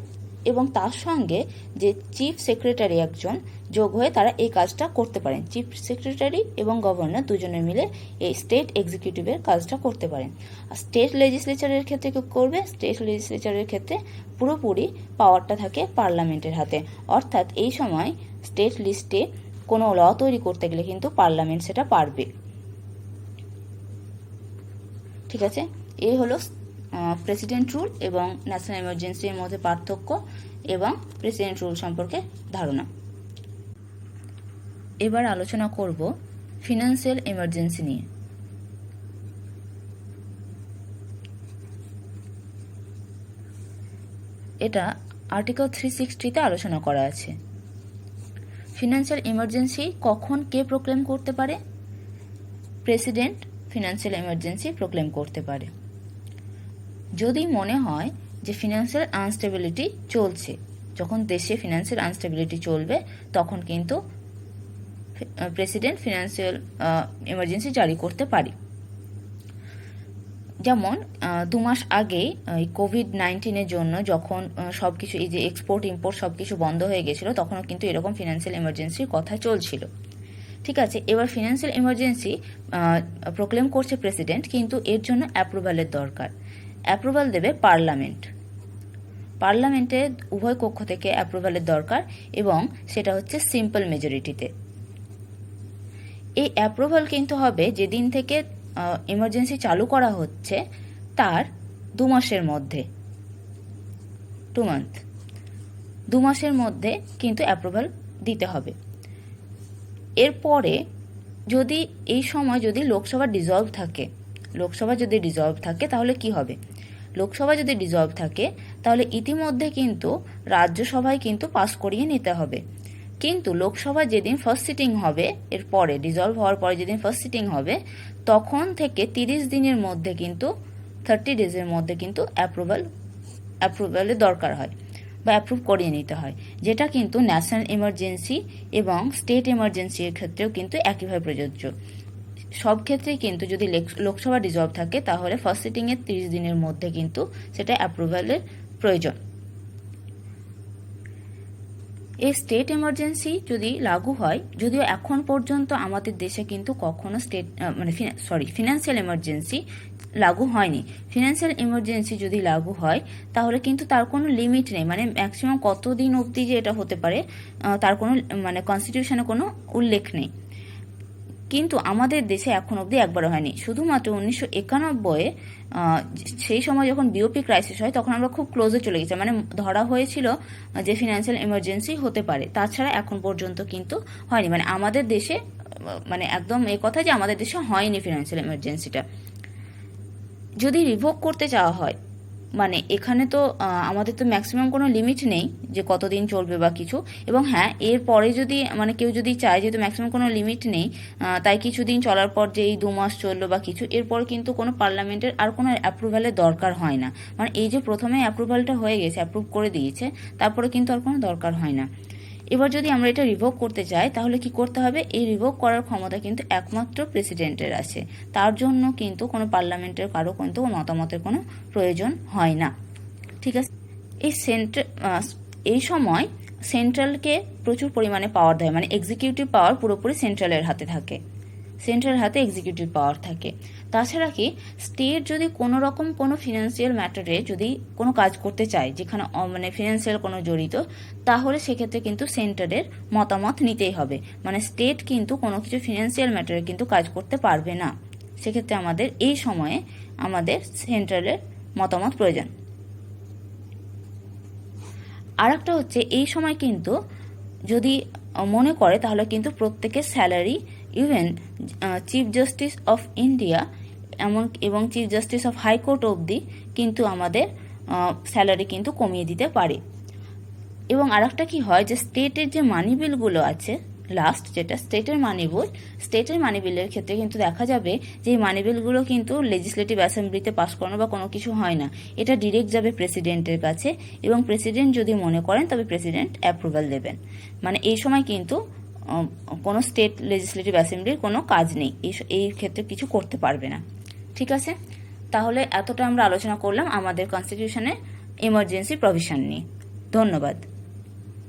এবং তার সঙ্গে যে চিফ সেক্রেটারি একজন যোগ হয়ে তারা এই কাজটা করতে পারেন। চিফ সেক্রেটারি এবং গভর্নর দুজনে মিলে এই স্টেট এক্সিকিউটিভের কাজটা করতে পারেন। আর স্টেট লেজিসলেচারের ক্ষেত্রে কি করবে, স্টেট লেজিসলেচারের ক্ষেত্রে পুরোপুরি পাওয়ারটা থাকে পার্লামেন্টের হাতে, অর্থাৎ এই সময় স্টেট লিস্টে কোনো ল তৈরি করতে গেলে কিন্তু পার্লামেন্ট সেটা পারবে। ঠিক আছে, এই হলো প্রেসিডেন্ট রুল এবং ন্যাশনাল ইমার্জেন্সির মধ্যে পার্থক্য এবং প্রেসিডেন্ট রুল সম্পর্কে ধারণা। এবার আলোচনা করব ফিনান্সিয়াল ইমার্জেন্সি নিয়ে। এটা আর্টিকেল 360-তে আলোচনা করা আছে। ফিনান্সিয়াল ইমার্জেন্সি কখন কে প্রোক্লেম করতে পারে, প্রেসিডেন্ট ফিনান্সিয়াল ইমার্জেন্সি প্রোক্লেম করতে পারে যদি মনে হয় যে ফিনান্সিয়াল আনস্টেবিলিটি চলছে। যখন দেশে ফিনান্সিয়াল আনস্টেবিলিটি চলবে তখন কিন্তু প্রেসিডেন্ট ফিনান্সিয়াল ইমার্জেন্সি জারি করতে পারে। যেমন 2 মাস আগে কোভিড-19-এর জন্য যখন সবকিছু এই যে এক্সপোর্ট ইম্পোর্ট সবকিছু বন্ধ হয়ে গেছিল, তখনও কিন্তু এরকম ফিনান্সিয়াল ইমার্জেন্সির কথা চলছিল। ঠিক আছে, এবার ফিনান্সিয়াল ইমার্জেন্সি প্রোক্লেম করছে প্রেসিডেন্ট, কিন্তু এর জন্য অ্যাপ্রুভালের দরকার। অ্যাপ্রুভাল দেবে পার্লামেন্টে উভয় কক্ষ থেকে অ্যাপ্রুভালের দরকার, এবং সেটা হচ্ছে সিম্পল মেজরিটিতে। এই অ্যাপ্রুভাল কিন্তু হবে যেদিন থেকে ইমার্জেন্সি চালু করা হচ্ছে তার 2 মাসের মধ্যে, 2 মান্থ, 2 মাসের মধ্যে কিন্তু অ্যাপ্রুভাল দিতে হবে। এরপরে যদি এই সময় যদি লোকসভা ডিসলভ থাকে তাহলে কি হবে, লোকসভা যদি ডিসলভ থাকে তাহলে ইতিমধ্যে কিন্তু রাজ্যসভায় কিন্তু পাস করিয়ে নিতে হবে। কিন্তু লোকসভা যেদিন ফার্স্ট সিটিং হবে, এরপরে ডিসলভ হওয়ার পরে যেদিন ফার্স্ট সিটিং হবে তখন থেকে 30 দিনের মধ্যে কিন্তু 30 ডেজের মধ্যে কিন্তু অ্যাপ্রুভালের দরকার হয়। বা অ্যাপ্রুভ করিয়ে নিতে হয়, যেটা কিন্তু ন্যাশনাল এমার্জেন্সি এবং স্টেট এমার্জেন্সির ক্ষেত্রেও কিন্তু একইভাবে প্রযোজ্য। সব ক্ষেত্রেই কিন্তু যদি লোকসভা ডিজলভ থাকে তাহলে ফার্স্ট সিটিংয়ের 30 দিনের মধ্যে কিন্তু সেটা অ্যাপ্রুভালের প্রয়োজন। এই স্টেট এমার্জেন্সি যদি লাগু হয়, যদিও এখন পর্যন্ত আমাদের দেশে কিন্তু কখনো ফিনান্সিয়াল এমার্জেন্সি লাগু হয়নি। ফিনান্সিয়াল এমার্জেন্সি যদি লাগু হয় তাহলে কিন্তু তার কোনো লিমিট নেই, মানে ম্যাক্সিমাম কতদিন অবধি যে এটা হতে পারে তার কোনো কনস্টিটিউশনে কোনো উল্লেখ নেই। কিন্তু আমাদের দেশে এখন অবধি একবারও হয়নি। শুধুমাত্র 1991-এ সেই সময় যখন বিওপি ক্রাইসিস হয় তখন আমরা খুব ক্লোজে চলে গেছি, মানে ধরা হয়েছিল যে ফিনান্সিয়াল এমার্জেন্সি হতে পারে। তাছাড়া এখন পর্যন্ত কিন্তু হয়নি, মানে আমাদের দেশে একদম এই কথা যে আমাদের দেশে হয়নি ফিনান্সিয়াল এমার্জেন্সিটা। যদি রিভোক করতে চাওয়া হয়, মানে এখানে তো আমাদের তো ম্যাক্সিমাম কোনো লিমিট নেই যে কতদিন চলবে বা কিছু, এবং হ্যাঁ এরপরে যদি কেউ যদি চায়, যেহেতু ম্যাক্সিমাম কোনো লিমিট নেই, তাই কিছুদিন চলার পর যে এই 2 মাস চললো বা কিছু, এরপর কিন্তু কোনো পার্লামেন্টের আর কোনো অ্যাপ্রুভালের দরকার হয় না। মানে এই যে প্রথমে অ্যাপ্রুভালটা হয়ে গেছে, অ্যাপ্রুভ করে দিয়েছে, তারপরে কিন্তু আর কোনো দরকার হয় না। এবার যদি আমরা এটা রিভোক করতে চাই তাহলে কি করতে হবে? এই রিভোক করার ক্ষমতা কিন্তু একমাত্র প্রেসিডেন্টের আছে, তার জন্য কিন্তু কোনো পার্লামেন্টের কারো কিন্তু মতামতের কোনো প্রয়োজন হয় না। ঠিক আছে, এই সময় সেন্ট্রালকে প্রচুর পরিমাণে পাওয়ার দেয়, মানে এক্সিকিউটিভ পাওয়ার পুরোপুরি সেন্ট্রালের হাতে থাকে, সেন্ট্রাল হাতে এক্সিকিউটিভ পাওয়ার থাকে। তাছাড়া কি স্টেট যদি কোনো রকম কোনো ফিনান্সিয়াল ম্যাটারে যদি কোনো কাজ করতে চায় যেখানে ফিনান্সিয়াল কোনো জড়িত, তাহলে সেক্ষেত্রে কিন্তু সেন্টারের মতামত নিতেই হবে। মানে স্টেট কিন্তু কোনো কিছু ফিনান্সিয়াল ম্যাটারে কিন্তু কাজ করতে পারবে না, সেক্ষেত্রে আমাদের এই সময়ে আমাদের সেন্ট্রালের মতামত প্রয়োজন। আর একটা হচ্ছে এই সময় কিন্তু যদি মনে করে তাহলে কিন্তু প্রত্যেকের salary, even chief justice of India এবং চিফ জাস্টিস অফ হাইকোর্ট অবধি কিন্তু আমাদের স্যালারি কিন্তু কমিয়ে দিতে পারে। এবং আর একটা কি হয় যে স্টেটের যে মানি বিলগুলো আছে, লাস্ট যেটা স্টেটের মানি বিলের ক্ষেত্রে কিন্তু দেখা যাবে যে এই মানি বিলগুলো কিন্তু লেজিসলেটিভ অ্যাসেম্বলিতে পাস করানো বা কোনো কিছু হয় না, এটা ডিরেক্ট যাবে প্রেসিডেন্টের কাছে, এবং প্রেসিডেন্ট যদি মনে করেন তবে প্রেসিডেন্ট অ্যাপ্রুভাল দেবেন। মানে এই সময় কিন্তু কোনো স্টেট লেজিসলেটিভ অ্যাসেম্বলির কোনো কাজ নেই, এই ক্ষেত্রে কিছু করতে পারবে না। ঠিক আছে, তাহলে এতটা আমরা আলোচনা করলাম আমাদের কনস্টিটিউশনে এমার্জেন্সি প্রভিশন নিয়ে। ধন্যবাদ।